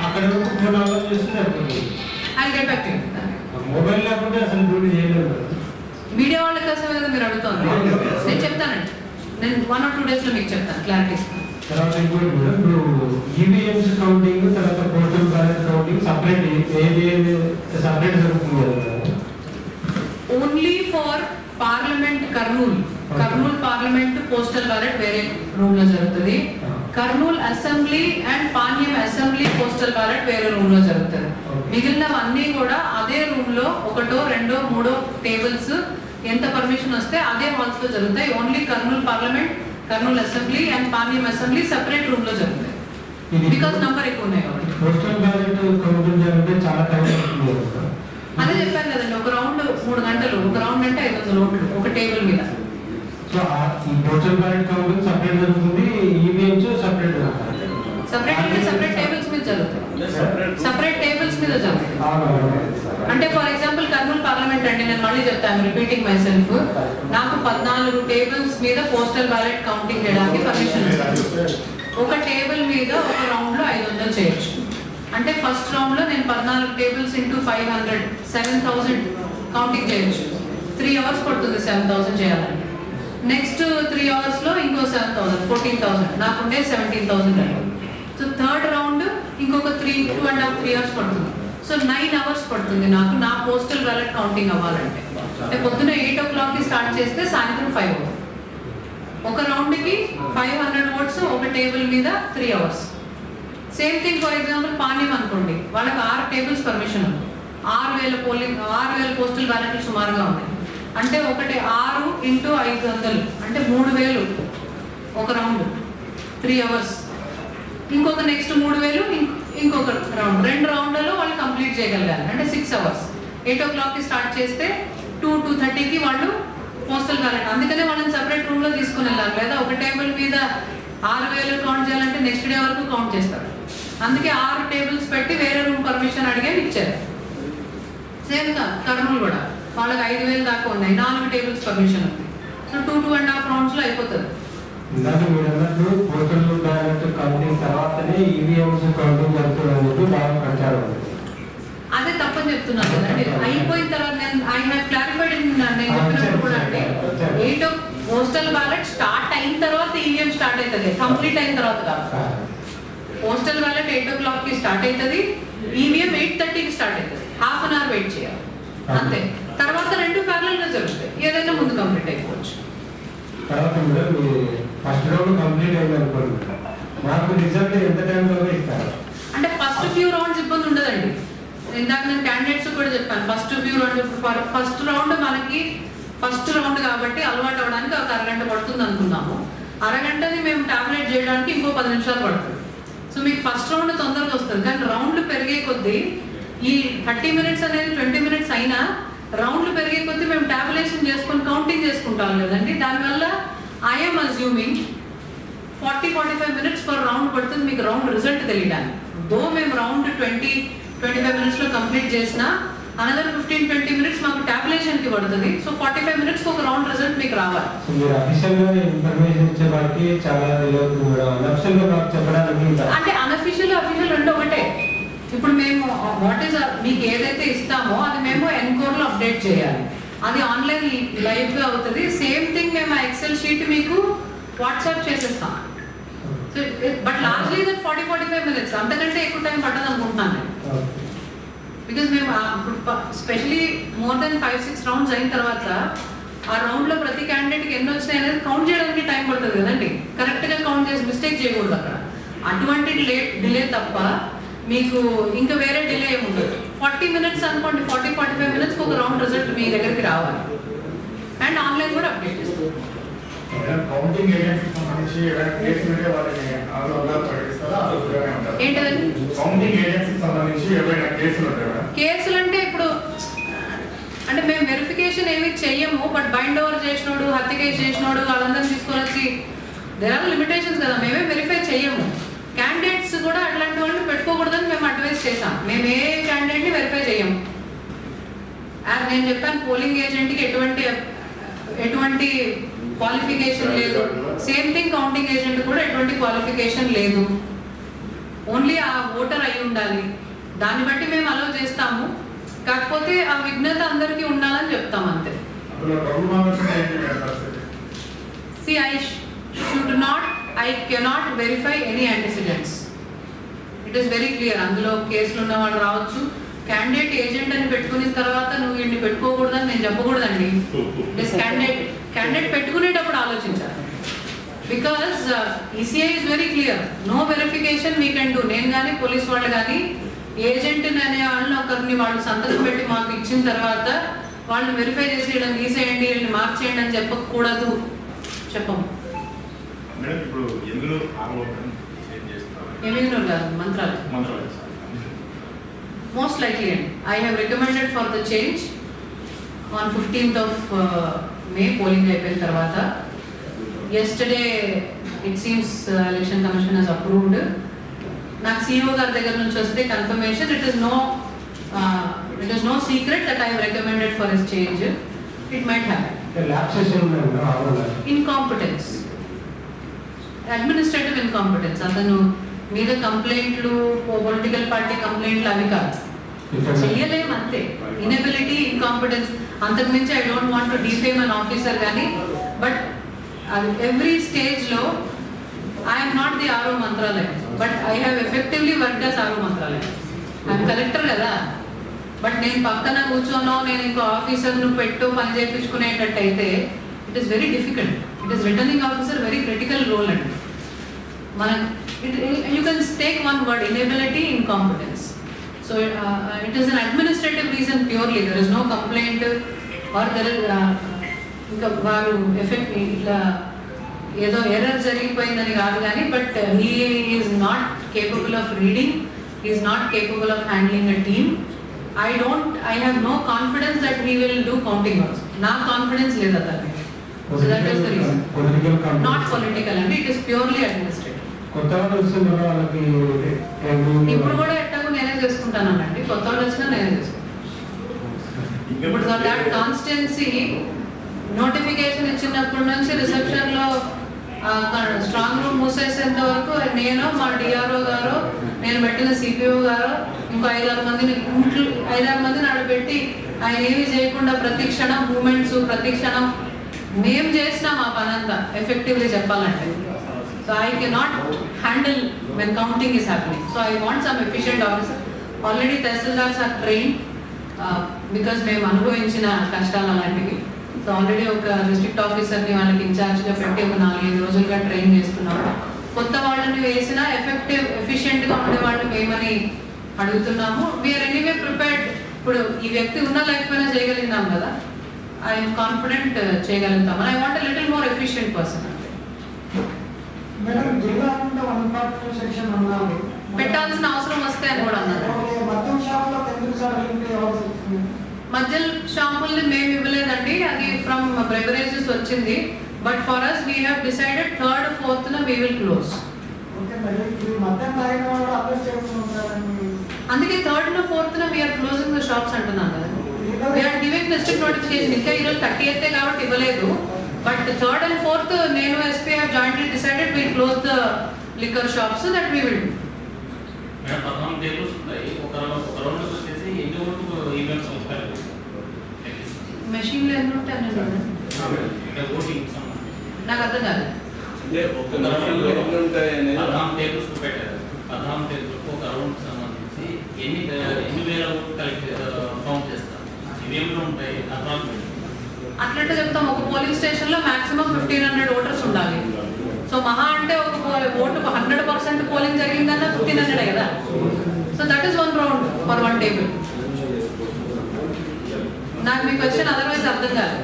అక్కడ ఫోన్ అలౌ చేస్తే సరిపోతుంది. I get back to. Mobile లేకుంటే అసలు డ్యూటీ చేయలేదు. మీడియా వాళ్ళ కోసం కదా మీరు అడుగుతుంది. నేను చెప్తానండి, నేను 1 or 2 days లో మీకు చెప్తాను, క్లారిటీ ఇస్తాను. తర్వాత ఇంకోటి మేడం, ఇప్పుడు ఈవీఎంస్ కౌంటింగ్, తర్వాత postal ballot counting separate separate జరుగుతుంది కదా. Only for parliament Kurnool parliament postal ballot వేరే రూమ్ లో జరుగుతుంది. Kurnool assembly and Panyam assembly postal ballot వేరే రూమ్ లో జరుగుతుంది. మిగిలినవన్నీ కూడా అదే రూమ్ లో 1, 2, 3 టేబుల్స్ ఎంత పర్మిషన్ వస్తే అదే హాల్స్ లో జరుగుతాయి. Only Kurnool parliament, Kurnool assembly and Panyam assembly separate room లో జరుగుతాయి, బికాస్ నంబర్ ఎక్కువ ఉన్నాయి కాబట్టి. పోస్టల్ బ్యాలెట్ కౌంటింగ్ జరిగితే చాలా టైం పడుతుంది. అదే చెప్పాను కదండి, ఒక రౌండ్ 3 గంటలు, ఒక రౌండ్ అంటే 500 ఓట్లు ఒక టేబుల్ మీద. సో ఈ పోస్టల్ బ్యాలెట్ కౌంటింగ్ సపరేట్ జరుగుతుంది, ఈవీఎంస్ సపరేట్ సపరేట్ టేబుల్స్ మీద జరుగుతాయి. సపరేట్ టేబుల్స్ మీద జరుగుతాయి. అంటే ఫర్ ఎగ్జాంపుల్ కర్నూలు పార్లమెంట్ అంటే నేను మళ్ళీ చెప్తాను, రిపీటింగ్ మై సెల్ఫ్, నాకు 14 టేబుల్స్ మీద పోస్టల్ బ్యాలెట్ కౌంటింగ్ చేయడానికి పర్మిషన్ ఇస్తారు. ఒక టేబుల్ మీద ఒక రౌండ్ లో 500 చేయొచ్చు. అంటే ఫస్ట్ రౌండ్ లో నేను 14 టేబుల్స్ ఇంటూ 500 7,000 కౌంటింగ్ చేయొచ్చు. 3 hours పడుతుంది 7,000 చేయాలని. నెక్స్ట్ 3 hours లో ఇంకో 7,000 14,000, నాకుండే 17,000. సో థర్డ్ రౌండ్ ఇంకొక 2.5-3 hours పడుతుంది. సో 9 hours పడుతుంది నాకు నా పోస్టల్ బ్యాలెట్ కౌంటింగ్ అవ్వాలంటే. అంటే పొద్దున్న 8 o'clock స్టార్ట్ చేస్తే సాయంత్రం 5 అవుతుంది. ఒక రౌండ్కి 500 votes ఒక టేబుల్ మీద 3 hours. Same thing for example Panyam అనుకోండి, వాళ్ళకి 6 tables పర్మిషన్ ఉంది. 6,000 పోస్టల్ బ్యాలెట్లు సుమారుగా ఉన్నాయి. అంటే ఒకటి 6 × 500 అంటే 3,000 ఒక రౌండ్ 3 hours. ఇంకొక నెక్స్ట్ 3,000 ఇంకొక రౌండ్. 2 రౌండ్లలో వాళ్ళు కంప్లీట్ చేయగలగాలి. అంటే 6 hours. 8 o'clock స్టార్ట్ చేస్తే 2-2:30కి వాళ్ళు పోస్టల్ బ్యాలెట్. అందుకనే వాళ్ళని సపరేట్ రూమ్ లో తీసుకుని వెళ్ళాలి. లేదా ఒక టేబుల్ మీద 6,000 కౌంట్ చేయాలంటే నెక్స్ట్ డే వరకు కౌంట్ చేస్తారు. అందుకే 6 tables పెట్టి వేరే రూమ్ పర్మిషన్ అడిగే ఇచ్చారు. సేమ్ గా కర్నూలు కూడా వాళ్ళకి 5,000 దాకా ఉన్నాయి, 4 tables పర్మిషన్ ఉంది. సో 2.5 rounds లో అయిపోతుంది. ఇందాక మీరు అన్నట్టు పోస్టల్ బ్యాలెట్ కౌంటింగ్ తర్వాతనే ఈవీఎంస్ కౌంటింగ్ జరుగుతుందని చెప్పి బాగా ప్రచారం. అదే తప్పని చెప్తున్నాను కదండి. అయిపోయిన తర్వాత ఐ హావ్ క్లారిఫైడ్ నేను చెప్పినప్పుడు కూడా అంటే 8 పోస్టల్ బ్యాలెట్ స్టార్ట్ అయిన తర్వాత ఈవీఎం స్టార్ట్ అవుతుంది, కంప్లీట్ అయిన తర్వాత కాదు. పోస్టల్ బ్యాలెట్ 8 o'clock స్టార్ట్ అవుతుంది, ఈవీఎం 8:30కి స్టార్ట్ అవుతుంది. హాఫ్ అన్ అవర్ వెయిట్ చేయాలి అంతే. తర్వాత 2 parallel గా జరుగుతాయి, ఏదైనా ముందు కంప్లీట్ అయిపోవచ్చు. తర్వాత ఫస్ట్ రౌండ్ కంప్లీట్ అయింది అనుకోండి, నాకు రిజల్ట్ ఎంత టైంలో ఇస్తారు? అంటే ఫస్ట్ ఫ్యూ రౌండ్స్ ఇబ్బంది ఉండదండి. ఇందాక నేను క్యాండిడేట్స్ కూడా చెప్పాను, ఫస్ట్ రౌండ్ మనకి ఫస్ట్ రౌండ్ కాబట్టి అలవాటు అవ్వడానికి ఒక అరగంట పడుతుంది అనుకున్నాము. అరగంటని మేము టాబ్లెట్ చేయడానికి ఇంకో 10 నిమిషాలు పడుతుంది. సో మీకు ఫస్ట్ రౌండ్ తొందరగా వస్తుంది. కానీ రౌండ్లు పెరిగే కొద్దీ ఈ 30 minutes అనేది 20 minutes అయినా రౌండ్లు పెరిగే కొద్దీ మేము టాబ్యులేషన్ చేసుకొని కౌంటింగ్ చేసుకుంటాం కదండి. దానివల్ల I'm assuming 40-45 minutes per round పడుతుంది మీకు రౌండ్ రిజల్ట్ తెలియడానికి. దో మేము రౌండ్ 20-25 minutes లో కంప్లీట్ చేసినా అనదర్ 15-20 minutes మాకు టాబ్యులేషన్ కి పడుతుంది. సో 45 minutes ఒక రౌండ్ రిజల్ట్ మీకు రావాలి. మీరు అఫీషియల్ గా ఇన్ఫర్మేషన్ ఇచ్చే వాళ్ళకి చాలా అనఫిషియల్ గా చెప్పడానికి అంటే అన్అఫీషియల్ అఫీషియల్ రెండు ఒకటే. ఇప్పుడు మేము వాట్ ఈస్ మీకు ఏదైతే ఇస్తామో అది మేము ఎన్కోర్ లో అప్డేట్ చేయాలి. అది ఆన్లైన్ లైవ్ గా అవుతుంది. సేమ్ థింగ్ మేము ఆ ఎక్సెల్ షీట్ మీకు వాట్సాప్ చేసేస్తాం. బట్ లార్జ్లీ దట్ 40-45 minutes, అంతకంటే ఎక్కువ టైం పట్టదు అనుకుంటున్నాను నేను. బికాజ్ మేము స్పెషలీ మోర్ దెన్ 5-6 rounds అయిన తర్వాత ఆ రౌండ్ లో ప్రతి క్యాండిడేట్కి ఎన్ని వచ్చినాయి అనేది కౌంట్ చేయడానికి టైం పడుతుంది కదండి. కరెక్ట్ గా కౌంట్ చేసి మిస్టేక్ చేయకూడదు అక్కడ. అటువంటి డిలే తప్ప మీకు ఇంకా వేరే డిలే ఏముండదు. 40 minutes అనుకోండి, 40-45 minutes ఒక రౌండ్ రిజల్ట్ మీ దగ్గరికి రావాలి. అండ్ ఆన్లైన్ కూడా అప్డేట్ చేస్తాం. కౌంటింగ్ ఏజెంట్కి సంబంధించి ఏదైనా కేసు ఉంటే వాళ్ళని ఆందోళన ప్రకటిస్తారా? ఏంటండి కౌంటింగ్ ఏజెంట్కి సంబంధించి ఏమైనా కేసులు ఉంటాయా? కేసులు అంటే ఇప్పుడు అంటే మేము వెరిఫికేషన్ ఏమి చెయ్యము. బట్ బైండ్ ఓవర్ చేసినోడు, హత్య కేసు చేసినోడు వాళ్ళందరినీ తీసుకొని వచ్చి దేర్ ఆర్ లిమిటేషన్స్ కదా, మేమే వెరిఫై చెయ్యము. క్యాండిడేట్స్ కూడా అట్లాంటి వాళ్ళని పెట్టుకోకూడదని మేము అడ్వైస్ చేసాం. మేము ఏ క్యాండిడేట్ని వెరిఫై చేయము. నేను చెప్పాను పోలింగ్ ఏజెంట్కి ఎటువంటి క్వాలిఫికేషన్ లేదు. సేమ్ థింగ్ కౌంటింగ్ ఏజెంట్ కూడా ఎటువంటి క్వాలిఫికేషన్ లేదు. ఓన్లీ ఆ ఓటర్ అయి ఉండాలి. దాన్ని బట్టి మేము అలౌ చేస్తాము. కాకపోతే ఆ విఘ్నత అందరికీ ఉండాలని చెప్తాం అంతే. I cannot verify any antecedents. It is very clear. అందులో కేసులు ఉన్న వాళ్ళు రావచ్చు. క్యాండిడేట్ ఏజెంట్ అని పెట్టుకున్న తర్వాత నువ్వు వీడిని పెట్టుకోకూడదని నేను చెప్పకూడదండి. క్యాండిడేట్ పెట్టుకునేటప్పుడు ఆలోచించాలి. Because ECI is very clear, no verification we can do. నేను కానీ పోలీస్ వాళ్ళు కానీ ఏజెంట్ అనే వాళ్ళని ఒకరిని వాళ్ళు సంతకం పెట్టి మాకు ఇచ్చిన తర్వాత వాళ్ళని వెరిఫై చేసి వీళ్ళని తీసేయండి, వీళ్ళని మార్చేయండి అని చెప్పకూడదు. చెప్పము. మంత్రాలు మోస్ట్ లైక్లీ అండి. I have recommended for the change. On 15th of May polling అయిపోయిన తర్వాత yesterday it seems election commission has approved. నాకు CEO గారి దగ్గర నుంచి వస్తే confirmation it is no secret that I have recommended for his change. It might happen. Incompetence, administrative incompetence. అతను మీద కంప్లైంట్లు పొలిటికల్ పార్టీ కంప్లైంట్లు అవి కాదు, చెయ్యలేము అంతే. ఇనబిలిటీ, ఇన్కాంపిటెన్స్, అంతకు మించి I don't want to defame an officer కానీ, బట్ ఎవ్రీ స్టేజ్లో I'm not the RO Mantralayam, but I have effectively work as RO Mantralayam. I'm collector కదా, బట్ నేను పక్కన కూర్చోనో నేను ఇంకో ఆఫీసర్ను పెట్టో పని చేయించుకునేటట్టయితే it is very difficult. It is returning officer very critical role అండి. మన you can take one word, inability, incompetence. So it is an administrative reason purely. There is no complaint or there is ఇంకా వారు effect ఇట్లా ఏదో error జరిగిపోయిందని కాదు కానీ, but he is not capable of reading, he is not capable of handling a team. I have no confidence that he will do counting also. నా confidence లేదు అతనికి. So that is the reason. Not political అండి, it is purely administrative. ఇప్పుడు కూడా ఎట్టాగో నేనే చేసుకుంటానండి, కొత్త వాళ్ళు వచ్చినా నేనే చేసుకుంటాను. ఇప్పుడు దాట్ కాన్స్టిట్యున్సీ నోటిఫికేషన్ ఇచ్చినప్పటి నుంచి రిసెప్షన్ లో స్ట్రాంగ్ రూమ్ మూసేసేంత వరకు నేను, మా డిఆర్ఓ గారు, నేను పెట్టిన సిపిఓ గారు, ఇంకో 5-6 మందిని ఆడబెట్టి ఆయన ఏమీ చేయకుండా ప్రతి క్షణం మూమెంట్స్, ప్రతి క్షణం మేము చేసినాం ఆ పనంతా ఎఫెక్టివ్లీ చెప్పాలంటే. So I cannot handle when counting is happening. So I want some efficient officer. Already Tehsildars are trained because మేము అనుభవించిన కష్టాలు అలాంటివి. సో ఆల్రెడీ ఒక డిస్ట్రిక్ట్ ఆఫీసర్ని వాళ్ళకి ఇన్ఛార్జ్గా పెట్టి ఒక 4-5 రోజులుగా ట్రైన్ చేస్తున్నాము. కొత్త వాళ్ళని వేసినా ఎఫిషియెంట్గా ఉండే వాళ్ళని వేయమని అడుగుతున్నాము. We're anyway prepared. ఇప్పుడు ఈ వ్యక్తి ఉన్నా లేకపోయినా చేయగలిగినాం కదా, ఐఎమ్ కాన్ఫిడెంట్ చేయగలుగుతాము. I want little more efficient person. పెట్టాల్సిన అవసరం వస్తే అని కూడా అన్నారు. మద్యం షాపుల్ని మేము ఇవ్వలేదండి, అది ఫ్రమ్ బెవరేజెస్ వచ్చింది. But for us we have decided 3rd, 4th we will close. అందుకే 3rd, 4th we are closing the shops అంటున్నాను కదా. We are giving district notification. ఇంకా ఈరోజు 30th కాబట్టి ఇవ్వలేదు. But 3rd and 4th, నేను SP have jointly decided we will close the liquor shops, so that we will do. Madam 14 tables ఉంటాయి. ఒక round వచ్చేసి ఎన్ని ఓట్లు ఈవెంట్స్ వస్తాయి? మెషిన్ లో ఎన్ని ఉంటాయి అన్న ఓటింగ్ నాకు అర్థం కాదు. అంటే ఒక రౌండ్ ఎన్ని ఉంటాయి అనేది 14 టేబుల్స్ పెట్టారు. 14 టేబుల్స్ ఒక రౌండ్ సంబంధించి ఎన్ని వేల ఓట్లు కలెక్ట్ కౌంట్ చేస్తారు. ఇవేమిలో ఉంటాయి అప్రాక్సిమేట్ అట్లంటే చెప్తాం. ఒక పోలింగ్ స్టేషన్ లో మాక్సిమం 1500 ఓటర్స్ ఉండాలి. సో మహా అంటే ఒక ఓటు 100% పోలింగ్ జరిగిందన్న 1500 కదా. So that is 1 round for 1 table. నాకు మీ క్వశ్చన్ అదర్వైజ్ అర్థం కాదు.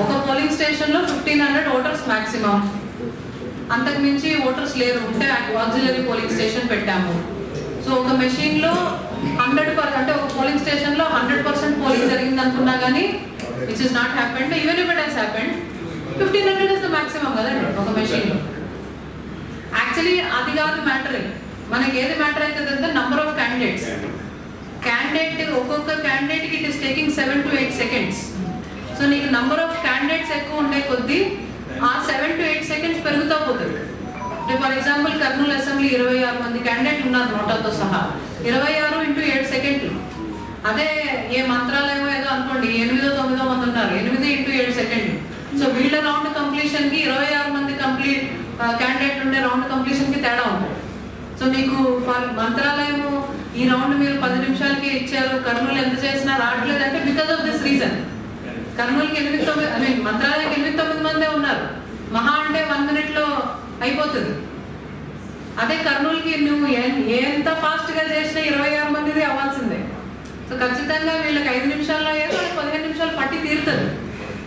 ఒక పోలింగ్ స్టేషన్ లో 1500 ఓటర్స్ మాక్సిమం, అంతకు మించి ఓటర్స్ లేరు. ఉంటే ఆక్సిలరీ పోలింగ్ స్టేషన్ పెట్టాము. సో ఒక మెషిన్ లో 100% అంటే ఒక పోలింగ్ స్టేషన్ లో 100% పోలింగ్ జరిగింది అనుకున్నా కానీ, which is not happened, even if it has happened, 1500 is the maximum కదండి ఒక మెషిన్ లో. యాక్చువల్లీ అది కాదు మ్యాటర్. మనకి ఏది మ్యాటర్ అవుతుంది అంటే నంబర్ ఆఫ్ క్యాండిడేట్స్. ఒక్కొక్క క్యాండిడేట్ కి it is taking 7 to 8 seconds. So నీకు నంబర్ ఆఫ్ క్యాండిడేట్స్ ఎక్కువ ఉండే కొద్దీ ఆ 7 to 8 seconds పెరుగుతూ పోతుంది. ఫర్ ఎగ్జాంపుల్ కర్నూలు అసెంబ్లీ 26 మంది క్యాండిడేట్ ఉన్నారు నోటాతో సహా. 26 into 8 seconds. అదే ఏ మంత్రాలయం ఏదో అనుకోండి 8-9 మంది ఉన్నారు, 8 into 7 seconds. సో వీళ్ళ రౌండ్ కంప్లీషన్ కి 26 మంది కంప్లీట్ క్యాండిడేట్ ఉండే రౌండ్ కంప్లీషన్ కి తేడా ఉంటుంది. సో మీకు మంత్రాలయము ఈ రౌండ్ మీరు 10 నిమిషాలకి ఇచ్చారు, కర్నూలు ఎంత చేసినా రావట్లేదు అంటే బికాస్ ఆఫ్ దిస్ రీజన్. కర్నూలుకి 8-9 మంత్రాలయానికి 8-9 మందే ఉన్నారు. మహా అంటే 1 minute లో అయిపోతుంది. అదే కర్నూలుకి నువ్వు ఎంత ఫాస్ట్ గా చేసినా 26 మందిది అవ్వాల్సిందే. సో ఖచ్చితంగా వీళ్ళకి 5 నిమిషాల్లో అయ్యేది, వాళ్ళకి 15 నిమిషాలు పట్టి తీరుతుంది.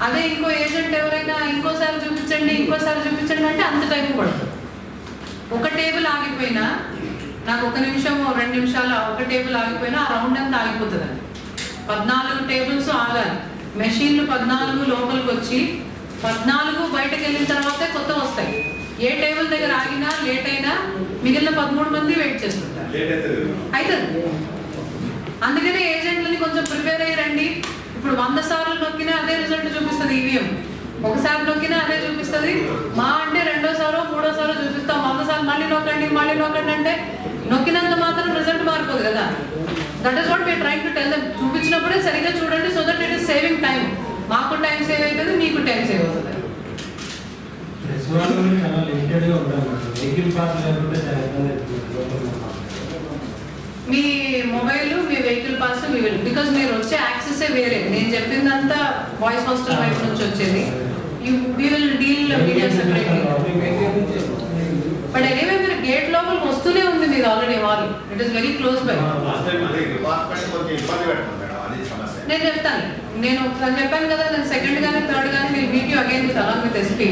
అదే ఇంకో ఏజెంట్ ఎవరైనా ఇంకోసారి చూపించండి అంటే అంత టైం పడుతుంది. ఒక టేబుల్ ఆగిపోయినా, నాకు 1 నిమిషం 2 నిమిషాలు ఒక టేబుల్ ఆగిపోయినా ఆ రౌండ్ అంతా ఆగిపోతుంది. 14 టేబుల్స్ ఆగాలి. మెషిన్లు 14 లోపలికి వచ్చి 14 బయటకు వెళ్ళిన తర్వాతే కొత్త వస్తాయి. ఏ టేబుల్ దగ్గర ఆగినా లేట్ అయినా మిగిలిన 13 మంది వెయిట్ చేస్తుంటారు. అవుతుంది. అందుకనే ఏజెంట్లని కొంచెం ప్రిపేర్ అయ్యి రండి. ఇప్పుడు 100 సార్లు నొక్కినా అదే రిజల్ట్ చూపిస్తుంది ఈవీఎం. ఒకసారి నొక్కినా అదే చూపిస్తుంది. మా అంటే 2వ సారో 3వ సారో చూపిస్తాం. 100 సార్లు మళ్ళీ నొక్కండి అంటే నొక్కినంత మాత్రం రిజల్ట్ మారిపోదు కదా. That is what we trying to tell them. చూపించినప్పుడే సరిగ్గా చూడండి, so that it is saving time. మాకు టైం సేవ్ అవుతుంది, మీకు టైం సేవ్ అవుతుంది. మీ మొబైల్, మీ వెహికల్ పాస్, మీ బికాస్ మీరు వచ్చే యాక్సెస్ వేరే. నేను చెప్పిందంతా బాయ్స్ హాస్టల్ వైపు నుంచి వచ్చేది. we will deal media separately. But anyway, మీరు గేట్ లోపలికి వస్తూనే ఉంది మీరు already wall. It is very close by. నేను చెప్తాను, నేను చెప్పాను కదా, నేను సెకండ్ కానీ థర్డ్ కానీ మీరు meet you again with along with SP.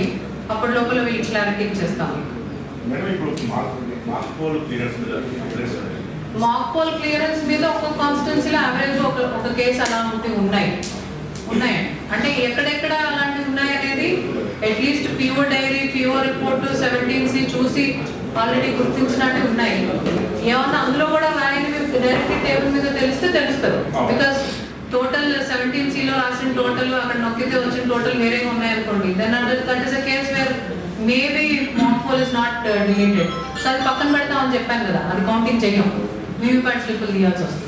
అప్పటి లోపల వీళ్ళు క్లారిటీ ఇచ్చేస్తాం. మాక్ పోల్ క్లియరెన్స్ మీద ఒక్కొక్క కాన్స్టిట్యున్సీలో యావరేజ్ ఒక కేసు అలాంటివి ఉన్నాయండి. అంటే ఎక్కడెక్కడ అలాంటివి ఉన్నాయనేది at least PO diary, PO report 17C చూసి ఆల్రెడీ గుర్తించినట్టు ఉన్నాయి. ఏమన్నా అందులో కూడా రాయని డైరెక్ట్ టేబుల్ మీద తెలుస్తుంది. బికాస్ టోటల్ 17Cలో రాసిన టోటల్ అక్కడ నొక్కితే వచ్చిన టోటల్ వేరేగా ఉన్నాయనుకోండి, then that is a case where maybe mock poll is not deleted. So అది పక్కన పెడతామని చెప్పాను కదా, అది కౌంటింగ్ చెయ్యం. వీవీప్యాట్ స్లిప్పులు తీయాల్సి వస్తుంది.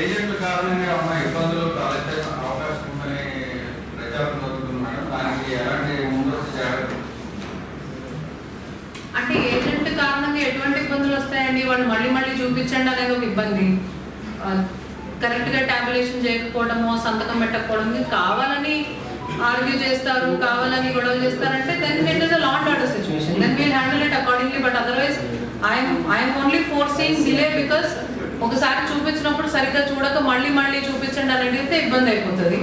ఏజెంట్ల కారణంగా ఉన్న ఇబ్బందులు తలెత్తే అవకాశం ఉందని ప్రచారం జరుగుతుంది మేడం. దానికి ఎలాంటి ముందస్తు జాగ్రత్తలు? అంటే ఏజెంట్ కారణంగా ఎటువంటి ఇబ్బందులు వస్తాయండి? వాళ్ళు మళ్ళీ చూపించండి అనేది ఒక ఇబ్బంది. కరెక్ట్ గా టాబ్యులేషన్ చేయకపోవడమో, సంతకం పెట్టకపోవడం, కావాలని ఆర్గ్యూ చేస్తారు, కావాలని గొడవ చేస్తారంటే then it is a law and order situation. Then we'll handle it accordingly. But otherwise I'm only forcing delay because ఒకసారి చూపించినప్పుడు సరిగ్గా చూడక మళ్ళీ చూపించండి అని అడిగితే ఇబ్బంది అయిపోతుంది.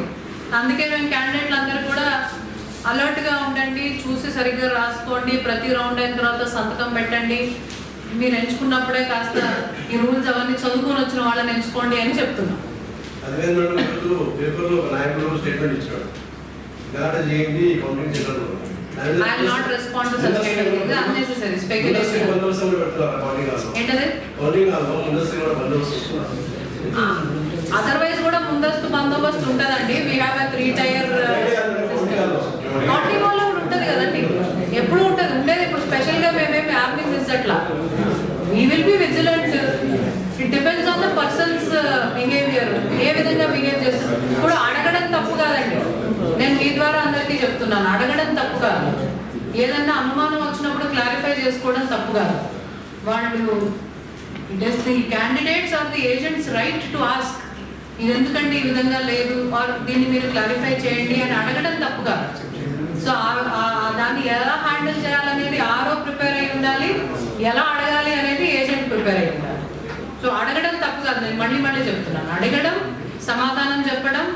అందుకే మేము క్యాండిడేట్లు అందరూ కూడా అలర్ట్గా ఉండండి, చూసి సరిగ్గా రాసుకోండి, ప్రతి రౌండ్ అయిన తర్వాత సంతకం పెట్టండి, మీరు ఎంచుకున్నప్పుడే కాస్త ఈ రూల్స్ అవన్నీ చదువుకొని వచ్చిన వాళ్ళని ఎంచుకోండి అని చెప్తున్నాం. I will not respond to such kind of things. Unnecessary speculation. ఏంటది? అదర్వైజ్ కూడా ముందస్తు బందోబస్తు ఉంటుందండి. We have a 3-tier counting హాల్లో కూడా ఉంటుంది కదండి, ఎప్పుడు ఉంటుంది ఉండేది. ఇప్పుడు స్పెషల్గా మేమేమి యాప్నింగ్ మించట్లా. We will be vigilant. It depends on the persons behaviour, ఏ విధంగా బిహేవ్ చేస్తారు. ఇప్పుడు అడగడం తప్పు కాదండి, నేను మీ ద్వారా అందరికీ చెప్తున్నాను. అడగడం తప్పు కాదు, ఏదన్నా అనుమానం వచ్చినప్పుడు క్లారిఫై చేసుకోవడం తప్పు కాదు. వాళ్ళు it is the candidates or the agents right to ask, ఇది ఎందుకంటే ఈ విధంగా లేదు, ఆర్ దీన్ని మీరు క్లారిఫై చేయండి అని అడగడం తప్పు కాదు. సో దాన్ని ఎలా హ్యాండిల్ చేయాలనేది ఆరో ప్రిపేర్ అయి ఉండాలి, ఎలా అడగాలి అనేది ఏజెంట్ ప్రిపేర్ అయి ఉండాలి. సో అడగడం తప్పు కాదు, నేను మళ్ళీ చెప్తున్నాను. అడగడం, సమాధానం చెప్పడం,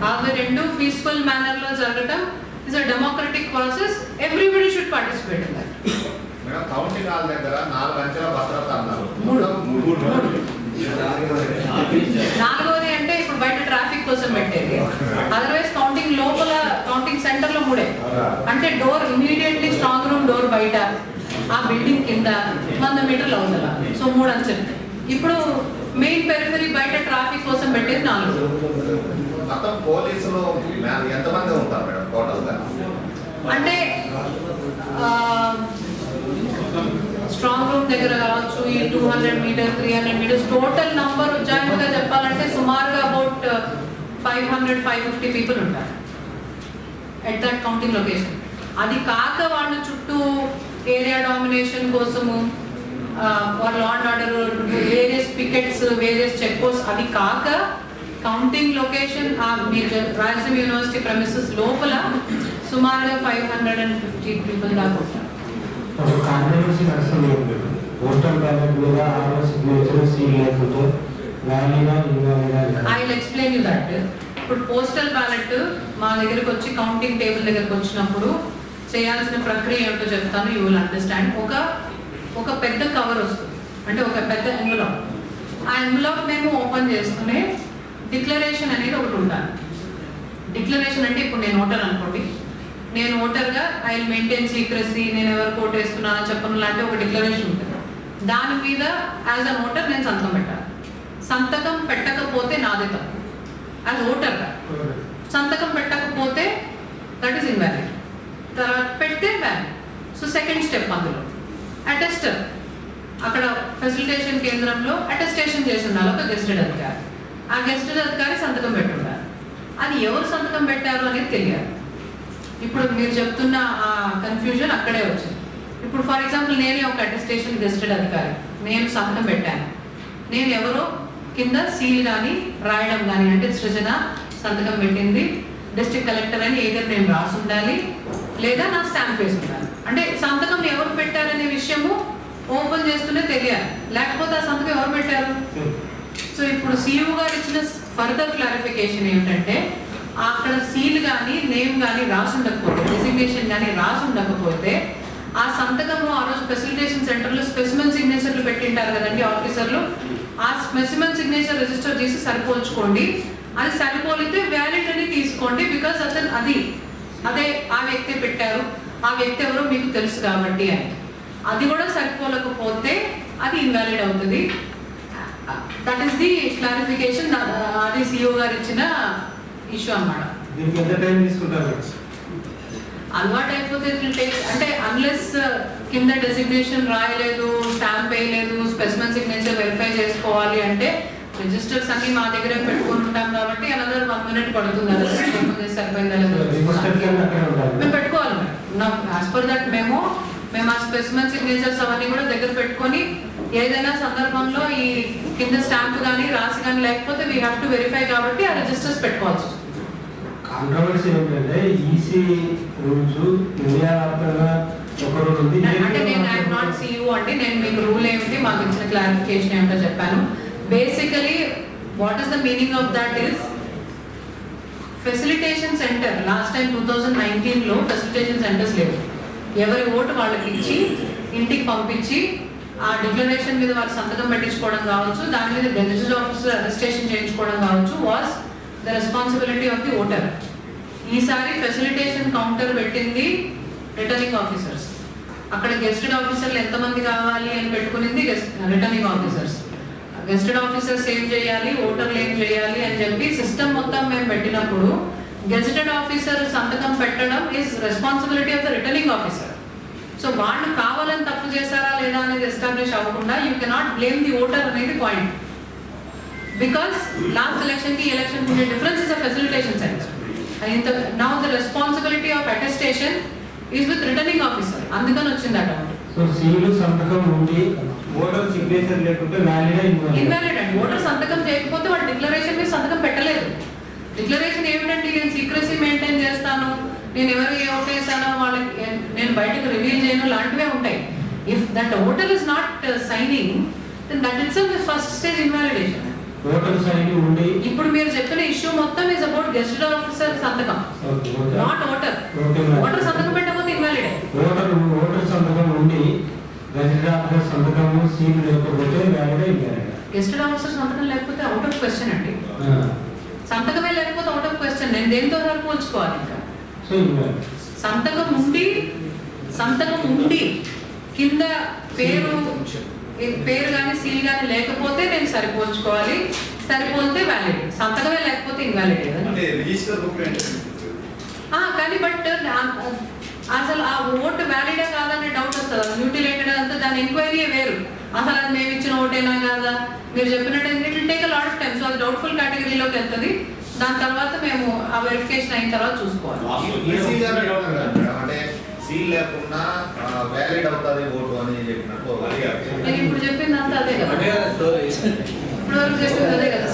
అవి రెండు పీస్ఫుల్ మేనర్ లో జరగడం is a democratic process. Everybody should participate in that. Counting hall దగ్గర 4 అంచెల భద్రత అన్నారు. 4వది అంటే ఇప్పుడు బయట ట్రాఫిక్ కోసం పెట్టేది. అదర్వైజ్ కౌంటింగ్ లోపల, కౌంటింగ్ సెంటర్ లో 3 అంటే door immediately strong room door బయట, ఆ బిల్డింగ్ కింద 100 మీటర్లు అవుతుందా. సో 3 అంచెలు. ఇప్పుడు మెయిన్ పెరిఫరీ బయట ట్రాఫిక్ కోసం పెట్టేది 4. మొత్తం పోలీసులు ఎంతమంది ఉంటారు మేడం టోటల్ గా? అంటే స్ట్రాంగ్ రూమ్ దగ్గర కావచ్చు, ఈ 200 మీటర్స్ 300 మీటర్స్ టోటల్ నంబర్ ఉజ్జాయింపుగా చెప్పాలంటే సుమారుగా అబౌట్ 500-550 పీపుల్ ఉంటారు ఎట్ దట్ కౌంటింగ్ లొకేషన్. అది కాక వాళ్ళ చుట్టూ ఏరియా డామినేషన్ కోసము law and order, various pickets, various check post, అది కాక counting location Rayalaseema university premises లోపల సుమారుగా 550 పీపుల్ దాకా ఉంటారు. I will explain you that. ఇప్పుడు పోస్టల్ బ్యాలెట్ మా దగ్గరకు వచ్చి కౌంటింగ్ టేబుల్ దగ్గరకు వచ్చినప్పుడు చేయాల్సిన ప్రక్రియ ఏమిటో చెప్తాను, యూ విల్ అండర్స్టాండ్. ఒక పెద్ద కవర్ వస్తుంది, అంటే ఒక పెద్ద ఎన్వలప్. ఆ ఎన్వలప్ మేము ఓపెన్ చేస్తూనే డిక్లరేషన్ అనేది ఒకటి ఉండాలి. డిక్లరేషన్ అంటే ఇప్పుడు నేను ఓటర్ అనుకోండి, నేను ఓటర్గా ఐ విల్ మెయింటైన్ సీక్రసీ, నేను ఎవరు ఓటు వేస్తున్నానో చెప్పను లాంటి ఒక డిక్లరేషన్ ఉంటుంది. దాని మీద యాజ్ అ ఓటర్ నేను సంతకం పెట్టాలి. సంతకం పెట్టకపోతే నాదే తప్పు. యాజ్ ఓటర్గా సంతకం పెట్టకపోతే దట్ ఈస్ ఇన్వాలిడ్, తర్వాత పెడితే వ్యాలిడ్. సో సెకండ్ స్టెప్ అందులో అటెస్టర్, అక్కడ ఫెసిలిటేషన్ కేంద్రంలో అటెస్టేషన్ చేసి ఉండాలి ఒక గెస్టెడ్ అధికారి. ఆ గెస్టెడ్ అధికారి సంతకం పెట్టుండాలి. అది ఎవరు సంతకం పెట్టారు అనేది తెలియాలి. ఇప్పుడు మీరు చెప్తున్న ఆ కన్ఫ్యూజన్ అక్కడే వచ్చింది. ఇప్పుడు ఫర్ ఎగ్జాంపుల్ నేనే ఒక అటెస్టేషన్ గెస్టెడ్ అధికారి, నేను సంతకం పెట్టాను, నేను ఎవరో కింద సీల్ కానీ రాయడం కానీ, అంటే సృజన సంతకం పెట్టింది, డిస్ట్రిక్ట్ కలెక్టర్ అని ఏదో నేను రాసి ఉండాలి, లేదా నా స్టాంప్ వేసి ఉండాలి. అంటే సంతకం ఎవరు పెట్టారనే విషయము ఓపెన్ చేస్తూనే తెలియాలి, లేకపోతే ఆ సంతకం ఎవరు పెట్టారు. సో ఇప్పుడు సిఇఓ గారు ఇచ్చిన ఫర్దర్ క్లారిఫికేషన్ ఏమిటంటే, అక్కడ సీల్ కానీ నేమ్ కానీ రాసి ఉండకపోతే, డెసిగ్నేషన్ కానీ రాసి ఉండకపోతే, ఆ సంతకము ఆ రోజు ఫెసిలిటేషన్ సెంటర్లో స్పెసిమెన్ సిగ్నేచర్లు పెట్టింటారు కదండి ఆఫీసర్లు, ఆ స్పెసిమెన్ సిగ్నేచర్ రిజిస్టర్ చేసి సరిపోల్చుకోండి. అది సరిపోలితే వ్యాలిడ్ అని తీసుకోండి, బికాస్ అతను అదే ఆ వ్యక్తి పెట్టారు, ఆ వ్యక్తి ఎవరో మీకు తెలుసు కాబట్టి అని. అది కూడా సరిపోలేకపోతే అది ఇన్వాలిడ్ అవుతుంది. దట్ ఈస్ ది క్లారిఫికేషన్, అది సిఇఓ గారు ఇచ్చిన ఇష్యూ అన్నమాట. దీనికి ఎంత టైం తీసుకుంటారు? అలవాటు అయిపోతే అంటే అన్లెస్ కింద డెసిగ్నేషన్ రాయలేదు, స్టాంప్ వేయలేదు, స్పెసిమెన్ సిగ్నేచర్ వెరిఫై చేసుకోవాలి అంటే రిజిస్టర్స్ అన్ని మా దగ్గర పెట్టుకుని ఉంటాం కాబట్టి అనదర్ 1 minute పడుతుంది. అది సరిపోయిందా లేదు మేము పెట్టుకోవాలి. యాజ్ పర్ దట్ మేము ఆ స్పెసిమెన్ సిగ్నేచర్స్ అవన్నీ కూడా దగ్గర పెట్టుకొని, ఏదైనా సందర్భంలో ఈ కింద స్టాంప్ కానీ రాసి కానీ లేకపోతే వీ హ్యావ్ టు వెరిఫై కాబట్టి ఆ రిజిస్టర్స్ పెట్టుకోవాల్సి. కాంట్రవర్సీ ఏంటంటే ఈసీ రూల్స్ ఇండియా వ్యాప్తంగా ఒక రూల్ ఉంది. అంటే నేను ఐఎమ్ నాట్ సిఇఓ అండి, నేను మీకు రూల్ ఏమిటి మాకు ఇచ్చిన క్లారిఫికేషన్ ఏమిటో చెప్పాను. Basically what is the meaning of that is facilitation centre. Last time 2019లో ఫెసిలిటేషన్ సెంటర్స్ లేవు. ఎవరి ఓటు వాళ్ళకి ఇచ్చి ఇంటికి పంపించి ఆ డిక్లరేషన్ మీద వాళ్ళు సంతకం పెట్టించుకోవడం కావచ్చు, దాని మీద గెజిటెడ్ ఆఫీసర్ అటెస్టేషన్ చేయించుకోవడం కావచ్చు, was the responsibility of the voter. ఈసారి ఫెసిలిటేషన్ కౌంటర్ పెట్టింది రిటర్నింగ్ ఆఫీసర్స్. అక్కడ గెస్టెడ్ ఆఫీసర్లు ఎంతమంది కావాలి అని పెట్టుకునింది రిటర్నింగ్ ఆఫీసర్స్. గెస్టెడ్ ఆఫీసర్స్ ఏం చేయాలి, ఓటర్లు ఏం చేయాలి అని చెప్పి సిస్టమ్ మొత్తం మేము పెట్టినప్పుడు గెజిటెడ్ ఆఫీసర్ సంతకం పెట్టడం is responsibility of the returning officer. So వాళ్ళు కావాలని తప్పు చేశారా లేదా అనేది ఎస్టాబ్లిష్ అవ్వకుండా you cannot blame the voter అనేది పాయింట్. బికాస్ లాస్ట్ ఎలక్షన్ కి ఎలక్షన్ ఉండే difference is a facilitation centre. Now the responsibility of attestation is with returning officer. అందుకని వచ్చింది అట. సో సీలు సంతకం ఉండి ఓటర్ సిగ్నేచర్ లేకుంటే ఇన్వాలిడ్ అండి. ఓటర్ సంతకం చేయకపోతే వాడు డిక్లరేషన్ మీద సంతకం పెట్టలేదు. డిక్లరేషన్ ఏమిటంటే నేను సీక్రసీ మెయింటైన్ చేస్తాను, నేను ఎవరు ఏ ఓటు వేసానో వాళ్ళకి నేను బయటకు రివీల్ చేయను లాంటివే ఉంటాయి. If that voter is not signing then that itself the first stage invalidation. Voter sign ఉండి ఇప్పుడు మీరు చెప్పిన ఇష్యూ మొత్తం ఇస్ అబౌట్ గెస్టెడ్ ఆఫీసర్ సంతకం, నాట్ ఓటర్. ఓటర్ సంతకం పెట్టకపోతే ఇన్వాలిడ్. ఓటర్ సంతకం ఉండి గెస్టెడ్ ఆఫీసర్ సంతకం సీల్ లేకపోతే వ్యాలిడ్. గెస్టెడ్ ఆఫీసర్ సంతకం లేకపోతే అవుట్ ఆఫ్ క్వశ్చన్ అండి. సంతకమే లేకపోతే అవుట్ ఆఫ్ క్వశ్చన్. నేను దేనితో పోల్చుకోవాలి? ఇంకా సంతకం ఉండి కింద పేరు కానీ సీల్ కానీ లేకపోతే నేను సరిపోల్చుకోవాలి. సరిపోతే వ్యాలిడ్. సంతకమే లేకపోతే ఇన్వాలిడ్. కానీ బట్ అసలు ఆ ఓటు వ్యాలిడే కాదనే డౌట్ వస్తుంది. మ్యూటిలేటెడ్ అంతా దాని ఎంక్వైరీ వేరు. అసలు అది మేము ఇచ్చిన ఓటేనా కాదా మీరు చెప్పినట్టు it will take a lot of time. So అది డౌట్ఫుల్ కేటగిరీలోకి వెళ్తుంది. దాని తర్వాత మేము ఆ వెరిఫికేషన్ అయిన తర్వాత చూసుకోవాలి. అంటే సీల్ లేకుండా వ్యాలిడ్ అవుతుంది ఓటు అని చెప్పినట్టు నేను ఇప్పుడు చెప్పింది అంతా అదే కదా. ఇప్పుడు వరకు చెప్పింది అదే కదా.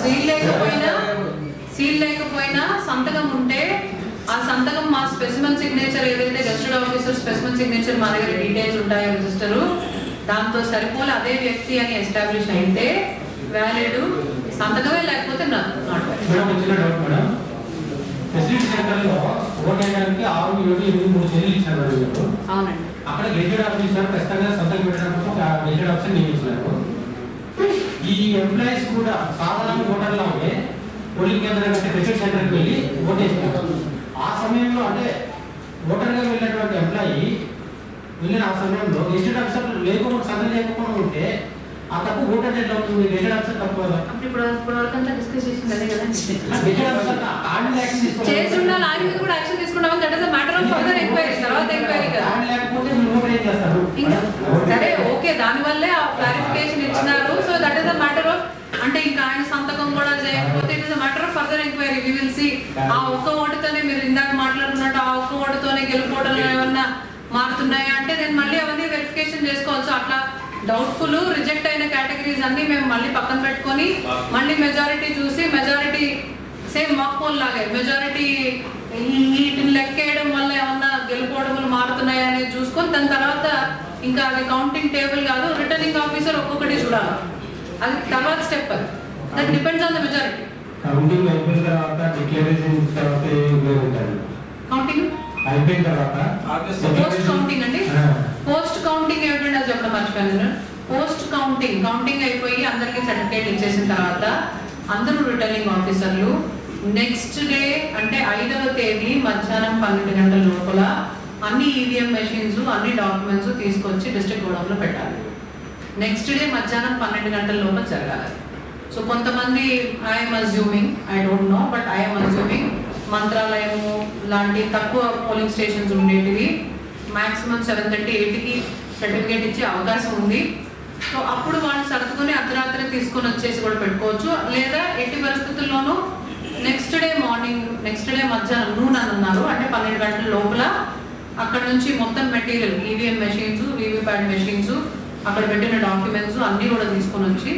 సీల్ లేకపోయినా సంతకం ఉంటే ఆ సంతకం మా స్పెసిమెన్ సిగ్నేచర్ ఏదైతే గెస్టెడ్ ఆఫీసర్ స్పెసిమెన్ సిగ్నేచర్ మా దగ్గర డీటెయిల్స్ ఉంటాయో రిజిస్టరు దాంతో సరిపోలే అదే వ్యక్తి అని ఎస్టాబ్లిష్ అయితే వ్యాలిడ్. సంతకమే లేకపోతే నాట్ వ్యాలిడ్. ఫెసిలిటీ సెంటర్లో ఓట్ వేయడానికి 6, 7, 8, 3 తేదీలు ఇచ్చారు. అవునండి. అక్కడ గెజిటెడ్ ఆఫీసర్ ఖచ్చితంగా సంతకం పెట్టినప్పుడు గెజిటెడ్ ఆఫీసర్ నియమించినారు. ఈ ఎంప్లాయీస్ కూడా సాధారణ ఓటర్లాగే పోలింగ్ కేంద్రం కంటే ప్రెసిడెంట్ సెంటర్కి వెళ్ళి ఓటేసినారు. ఆ సమయంలో అంటే ఓటర్గా వెళ్ళినటువంటి ఎంప్లాయీ వెళ్ళిన ఆ సమయంలో గెజిటెడ్ ఆఫీసర్ లేకుండా సగం లేకుండా ఉంటే ఆ తప్పు ఓటర్ ఎట్లా అవుతుంది? గెజిటెడ్ ఆఫీసర్ తప్పు కదా. ఇప్పుడు వరకంతా డిస్కస్ చేసింది అదే కదా. గెజిటెడ్ ఆఫీసర్ హ్యాండ్ యాక్షన్ చేసి ఉండాలి, ఆయన మీద కూడా యాక్షన్ తీసుకున్నాము. That is a matter of further enquiry, తర్వాత ఎంక్వైరీ కదా. హ్యాండ్ లేకపోతే మీరు ఓటర్ ఏం చేస్తారు? ఇంకా సరే ఓకే, దానివల్లే ఆ క్లారిఫికేషన్ ఇచ్చినారు. So that is a matter of, అంటే ఇంకా ఆయన సంతకం కూడా చేయకపోతే it is a matter of further enquiry. We will see. ఆ ఒక్క ఓటుతోనే మీరు ఇందాక మాట్లాడుతున్నట్టు ఆ ఒక్క ఓటుతోనే గెలుపోవడంలో ఏమన్నా మారుతున్నాయా అంటే నేను మళ్ళీ అవన్నీ వెరిఫికేషన్ చేసుకోవచ్చు. అట్లా డౌట్ఫుల్ రిజెక్ట్ అయిన కేటగిరీస్ అన్ని మేము మళ్ళీ పక్కన పెట్టుకొని మళ్ళీ మెజారిటీ చూసి, మెజారిటీ సేమ్ మాక్ పోల్ లాగే మెజారిటీ వీటిని లెక్కేయడం వల్ల ఏమన్నా గెలుపోవడములు మారుతున్నాయా అనేది చూసుకొని దాని తర్వాత ఇంకా అది కౌంటింగ్ టేబుల్ కాదు, రిటర్నింగ్ ఆఫీసర్ ఒక్కొక్కటి చూడాలి. అది తర్వాత స్టెప్. అది that depends on the majority. Counting అయిపోయిన తర్వాత డిక్లరేషన్ తర్వాత ఉంటాయి. కౌంటింగ్ అయిపోయిన తర్వాత పోస్ట్ కౌంటింగ్ అండి. పోస్ట్ కౌంటింగ్ ఏమిటంటే అది చెప్పడం మర్చిపోయాను. పోస్ట్ కౌంటింగ్ అయిపోయి అందరికీ సర్టిఫికేట్ ఇచ్చేసిన తర్వాత అందరూ రిటర్నింగ్ ఆఫీసర్లు నెక్స్ట్ డే అంటే 5వ తేదీ మధ్యాహ్నం 12 గంటల లోపల అన్ని ఈవీఎం మెషిన్స్ అన్ని డాక్యుమెంట్స్ తీసుకొచ్చి డిస్ట్రిక్ట్ గోడౌన్లో పెట్టాలి. నెక్స్ట్ డే మధ్యాహ్నం 12 గంటల లోపల జరగాలి. సో కొంతమంది I'm assuming, I don't know, but I'm assuming Mantralayam లాంటి తక్కువ పోలింగ్ స్టేషన్స్ ఉండేటివి మాక్సిమం 7:30-8కి సర్టిఫికేట్ ఇచ్చే అవకాశం ఉంది. సో అప్పుడు వాళ్ళు సర్దుకొని అర్ధరాత్రి తీసుకొని వచ్చేసి కూడా పెట్టుకోవచ్చు. లేదా ఎట్టి పరిస్థితుల్లోనూ next day morning, next day మధ్యాహ్నం నూనె అని ఉన్నారు అంటే 12 గంటల లోపల అక్కడ నుంచి మొత్తం material EVM machines, VVPAT machines, అక్కడ పెట్టిన డాక్యుమెంట్స్ అన్నీ కూడా తీసుకొని వచ్చి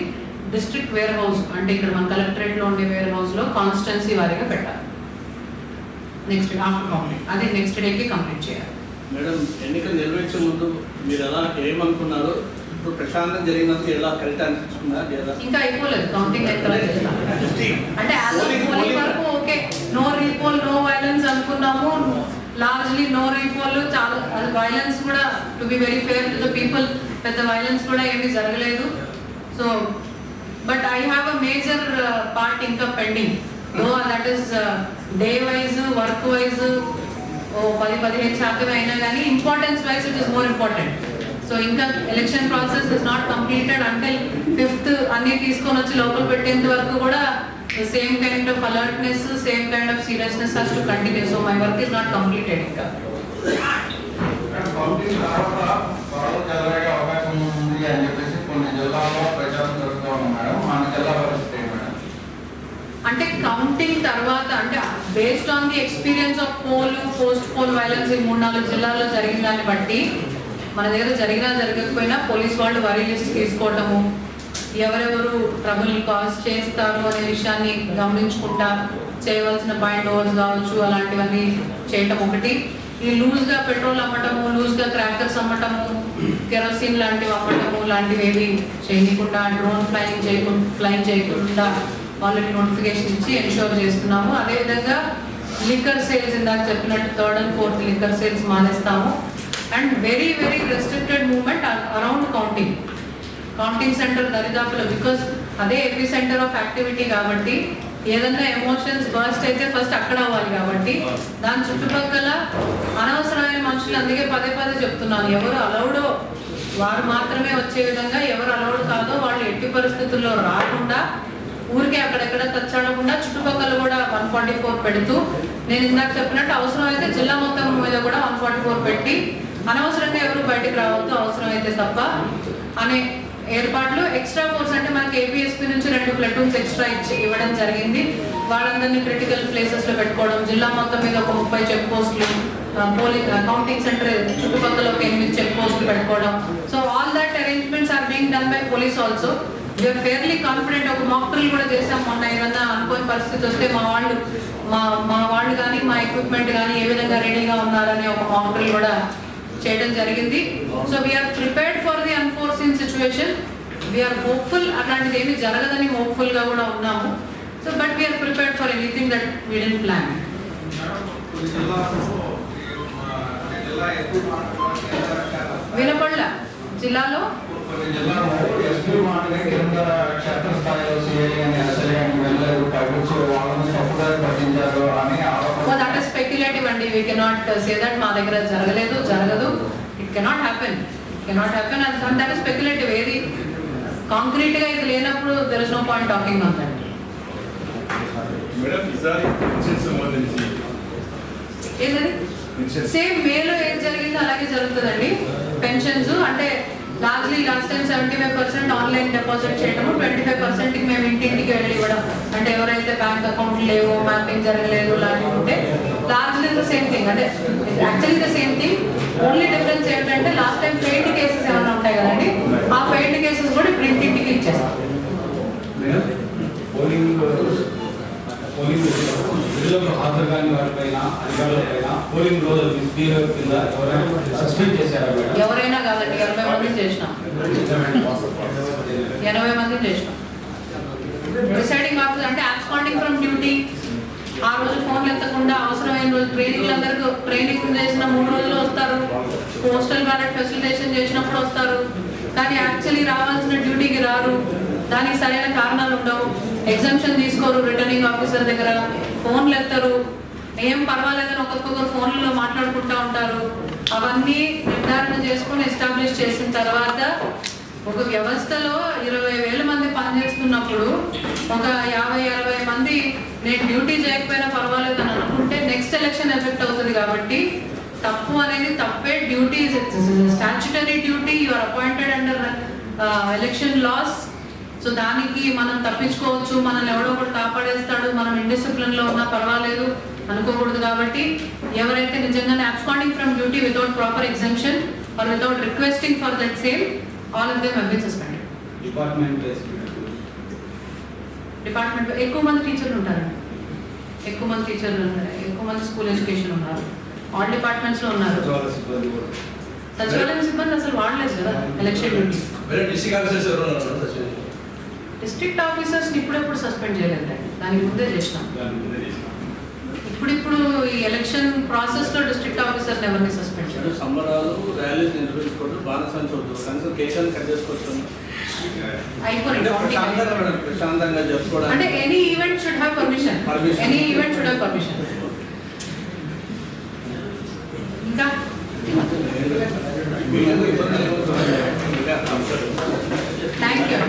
డిస్ట్రిక్ట్ వేర్ హౌస్ అంటే ఇక్కడ మన కలెక్టరేట్లో ఉండే వేర్ హౌస్లో కాన్స్టిట్యున్సీ వారీగా పెట్టాలి. నెక్స్ట్ ఆఫ్టర్ కౌంటింగ్ అది నెక్స్ట్ డేకి కంప్లీట్ చేయాలి. మేడం, ఎన్నికలు నిర్వహించే ముందు మీరు ఎలా ఏమనుకున్నారు? ఇప్పుడు ప్రశాంతం జరిగినందుకు ఎలా కలిసి అనిపించుకున్నారు లేదా? ఇంకా అయిపోలేదు కౌంటింగ్ అయితే అంటే పోలింగ్ వరకు okay, no repoll, no violence అనుకున్నాము. లార్జ్లీ నో రీపోల్, చాలా వైలెన్స్ కూడా to be very fair to the people పెద్ద వైలెన్స్ కూడా ఏమీ జరగలేదు. So but I have a major part ఇంకా pending. Though that is day wise, work wise 10-15% అయినా కానీ importance wise it is more important. So ఇంకా election process is not completed until 5th అన్ని తీసుకొని వచ్చి లోపల పెట్టేంత వరకు కూడా same kind of alertness, same kind of seriousness has to continue. So my work is not completed ఇంకా. Counting తర్వాత త్వరలో జరగే అవకాశం ఉంది అని చెప్పేసి కొన్ని జిల్లాల్లో ప్రచారం జరుగుతూ ఉంది మేడం. మన జిల్లా పరిస్థితి మేడం అంటే కౌంటింగ్ తర్వాత అంటే based on the experience of post poll violence ఈ 3-4 జిల్లాల్లో జరిగిన దాన్ని బట్టి మన దగ్గర జరిగినా జరగకపోయినా పోలీస్ వాళ్ళు వరీ లిస్ట్ తీసుకోవటము, ఎవరెవరు ట్రబుల్ కాజ్ చేస్తారు అనే విషయాన్ని గమనించుకుంటా చేయవలసిన పాయింట్ ఓవర్స్ కావచ్చు అలాంటివన్నీ చేయటం ఒకటి. ఈ లూజ్గా పెట్రోల్ అమ్మటము, లూజ్గా క్రాకర్స్ అమ్మటము, కెరోసిన్ లాంటివి అమ్మటము లాంటివి ఏవి చేయకుండా, డ్రోన్ ఫ్లైయింగ్ చేయకుండా వాళ్ళకి నోటిఫికేషన్ ఇచ్చి ఎన్షూర్ చేస్తున్నాము. అదేవిధంగా లిక్కర్ సేల్స్ ఇందాక చెప్పినట్టు 3rd and 4th liquor sales మానేస్తాము. And very very restricted movement around counting centre దరిదాపులో, బికాస్ అదే ఎపీ సెంటర్ ఆఫ్ యాక్టివిటీ కాబట్టి ఏదన్నా ఎమోషన్స్ బర్స్ట్ అయితే ఫస్ట్ అక్కడ అవ్వాలి కాబట్టి దాని చుట్టుపక్కల అనవసరమైన మనుషులు, అందుకే పదే చెప్తున్నాను, ఎవరు అలౌడో వారు మాత్రమే వచ్చే విధంగా, ఎవరు అలౌడ్ కాదో వాళ్ళు ఎట్టి పరిస్థితుల్లో రాకుండా ఊరికే అక్కడెక్కడ తచ్చడకుండా చుట్టుపక్కల కూడా 144 పెడుతూ, నేను ఇందాక చెప్పినట్టు అవసరం అయితే జిల్లా మొత్తం మీద కూడా 144 పెట్టి అనవసరంగా ఎవరు బయటకు రావద్దు అవసరం అయితే తప్ప అనే ఏర్పాట్లు. ఎక్స్ట్రా ఫోర్స్ అంటే మనకి ఏపీఎస్పీ నుంచి 2 ప్లటూన్స్ ఎక్స్ట్రా ఇవ్వడం జరిగింది. వాళ్ళందరినీ క్రిటికల్ ప్లేసెస్లో పెట్టుకోవడం, జిల్లా మొత్తం మీద ఒక 30 చెక్ పోస్టులు, కౌంటింగ్ సెంటర్ చుట్టుపక్కల ఒక 8 చెక్ పోస్టులు పెట్టుకోవడం. So all that arrangements are being done by police also. We're fairly confident. ఒక మాక్ డ్రిల్ కూడా చేసాం మొన్న. ఏదన్నా అనుకోని పరిస్థితి వస్తే మా వాళ్ళు కానీ మా ఎక్విప్మెంట్ కానీ ఏ విధంగా రెడీగా ఉన్నారని ఒక మాక్ డ్రిల్ కూడా చేయడం జరిగింది. So we're prepared for the unforeseen situation. We're hopeful, అట్లాంటిది ఏమి జరగదని హోప్ఫుల్గా కూడా ఉన్నాము. So but we're prepared for anything that we didn't plan. వినపడలా జిల్లాలో కొన్ని జిల్లాలో ఎస్పీ మాట కింద క్షేత్రస్థాయిలో సిఐ అని ఎస్ఐ అని వెళ్ళారు, పైకొచ్చి వాళ్ళ స్పెక్యులేటివ్ అండి. వీ కెనాట్ సే దట్ మా దగ్గర జరగలేదు, జరగదు. It cannot happen, and that is speculative. ఏది కాంక్రీట్ గా ఇది లేనప్పుడు there is no point talking on that. Madam ఈసారి పెన్షన్ సంబంధించి ఏంటండి సేమ్ మేలో ఏం జరిగిందో అలాగే జరుగుతుందండి. పెన్షన్స్ అంటే లాస్ట్ టైం 75% ఆన్లైన్ డిపాజిట్ చేయడము, 25% మేము ఇంటింటికి వెళ్ళి ఇవ్వడం. అంటే ఎవరైతే బ్యాంక్ అకౌంట్ లేవో, మ్యాపింగ్ జరగలేదు లాంటివి ఉంటే లార్జ్లీ ద సేమ్ థింగ్. అంటే actually the same thing. Only difference ఏంటంటే లాస్ట్ టైం ఫెయిల్డ్ కేసెస్ ఏమైనా ఉంటాయి కదండి, ఆ ఫెయిల్డ్ కేసెస్ కూడా ఇప్పుడు ఇంటింటికి ఇచ్చేస్తాం. పోలింగ్ విధులకు హాజరు కాని వారిపైన, అధికారులపైన పోలింగ్ రోజు మిస్బిహేవ్ కింద ఎవరైనా సస్పెండ్ చేశారా మేడం? ఎవరైనా కాదండి, 80 మందిని చేసినాం. 80 మందిని చేసినాం. డిసైడింగ్ ఆఫీసర్ అంటే అబ్స్కాండింగ్ ఫ్రమ్ డ్యూటీ, ఆ రోజు ఫోన్లు ఎత్తకుండా అవసరమైన రోజు ట్రైనింగ్ చేసిన 3 రోజులు వస్తారు, పోస్టల్ బ్యాలెట్ ఫెసిలిటేషన్ చేసినప్పుడు వస్తారు, కానీ యాక్చువల్లీ రావాల్సిన డ్యూటీకి రారు. దానికి సరైన కారణాలు ఉండవు. ఎగ్జామ్షన్ తీసుకోరు రిటర్నింగ్ ఆఫీసర్ దగ్గర, ఫోన్లు ఎత్తరు, ఏం పర్వాలేదని ఒక్కొక్కరు ఫోన్లలో మాట్లాడుకుంటూ ఉంటారు. అవన్నీ నిర్ధారణ చేసుకుని ఎస్టాబ్లిష్ చేసిన తర్వాత ఒక వ్యవస్థలో 20,000 మంది పనిచేస్తున్నప్పుడు ఒక 50-60 మంది నేను డ్యూటీ చేయకపోయినా పర్వాలేదు అని అనుకుంటే నెక్స్ట్ ఎలక్షన్ ఎఫెక్ట్ అవుతుంది. కాబట్టి తప్పు అనేది తప్పే. Duty statutory duty, you are appointed under election laws. So దానికి మనం తప్పించుకోవచ్చు, మనల్ని ఎవడో ఒకటి కాపాడేస్తాడు, మనం ఇండిసిప్లిన్లో ఉన్నా పర్వాలేదు అనుకోకూడదు. కాబట్టి ఎవరైతే నిజంగానే absconding from duty without proper exemption or without requesting for that same, all of them have been suspended. Department ఎక్కువ మంది టీచర్లు ఉంటారండి, ఎక్కువ మంది స్కూల్ ఎడ్యుకేషన్ ఉన్నారు, ఆల్ డిపార్ట్మెంట్స్లో ఉన్నారు. సచివాలయం సిబ్బంది అసలు వాడలేదు కదా ఎలక్షన్ డ్యూటీ. డిస్ట్రిక్ట్ ఆఫీసర్స్ ఇప్పుడెప్పుడు సస్పెండ్ చేయలేదండి, దానికి ముందే చేసినాం. ఇప్పుడు ఈ ఎలక్షన్ ప్రాసెస్ లో డిస్ట్రిక్ట్ ఆఫీసర్ ఎవరిని సస్పెండ్ చేయాలి? సంబరాలు, ర్యాలీస్ నిర్వహించుకోవడం, బాణసంచ వద్దు, కనీసం కేసులు కట్ చేసుకోవచ్చు. ప్రశాంతంగా చెప్పుకోవడం అంటే any event should have permission. Any event should have permission. ఇంకా థ్యాంక్ యూ.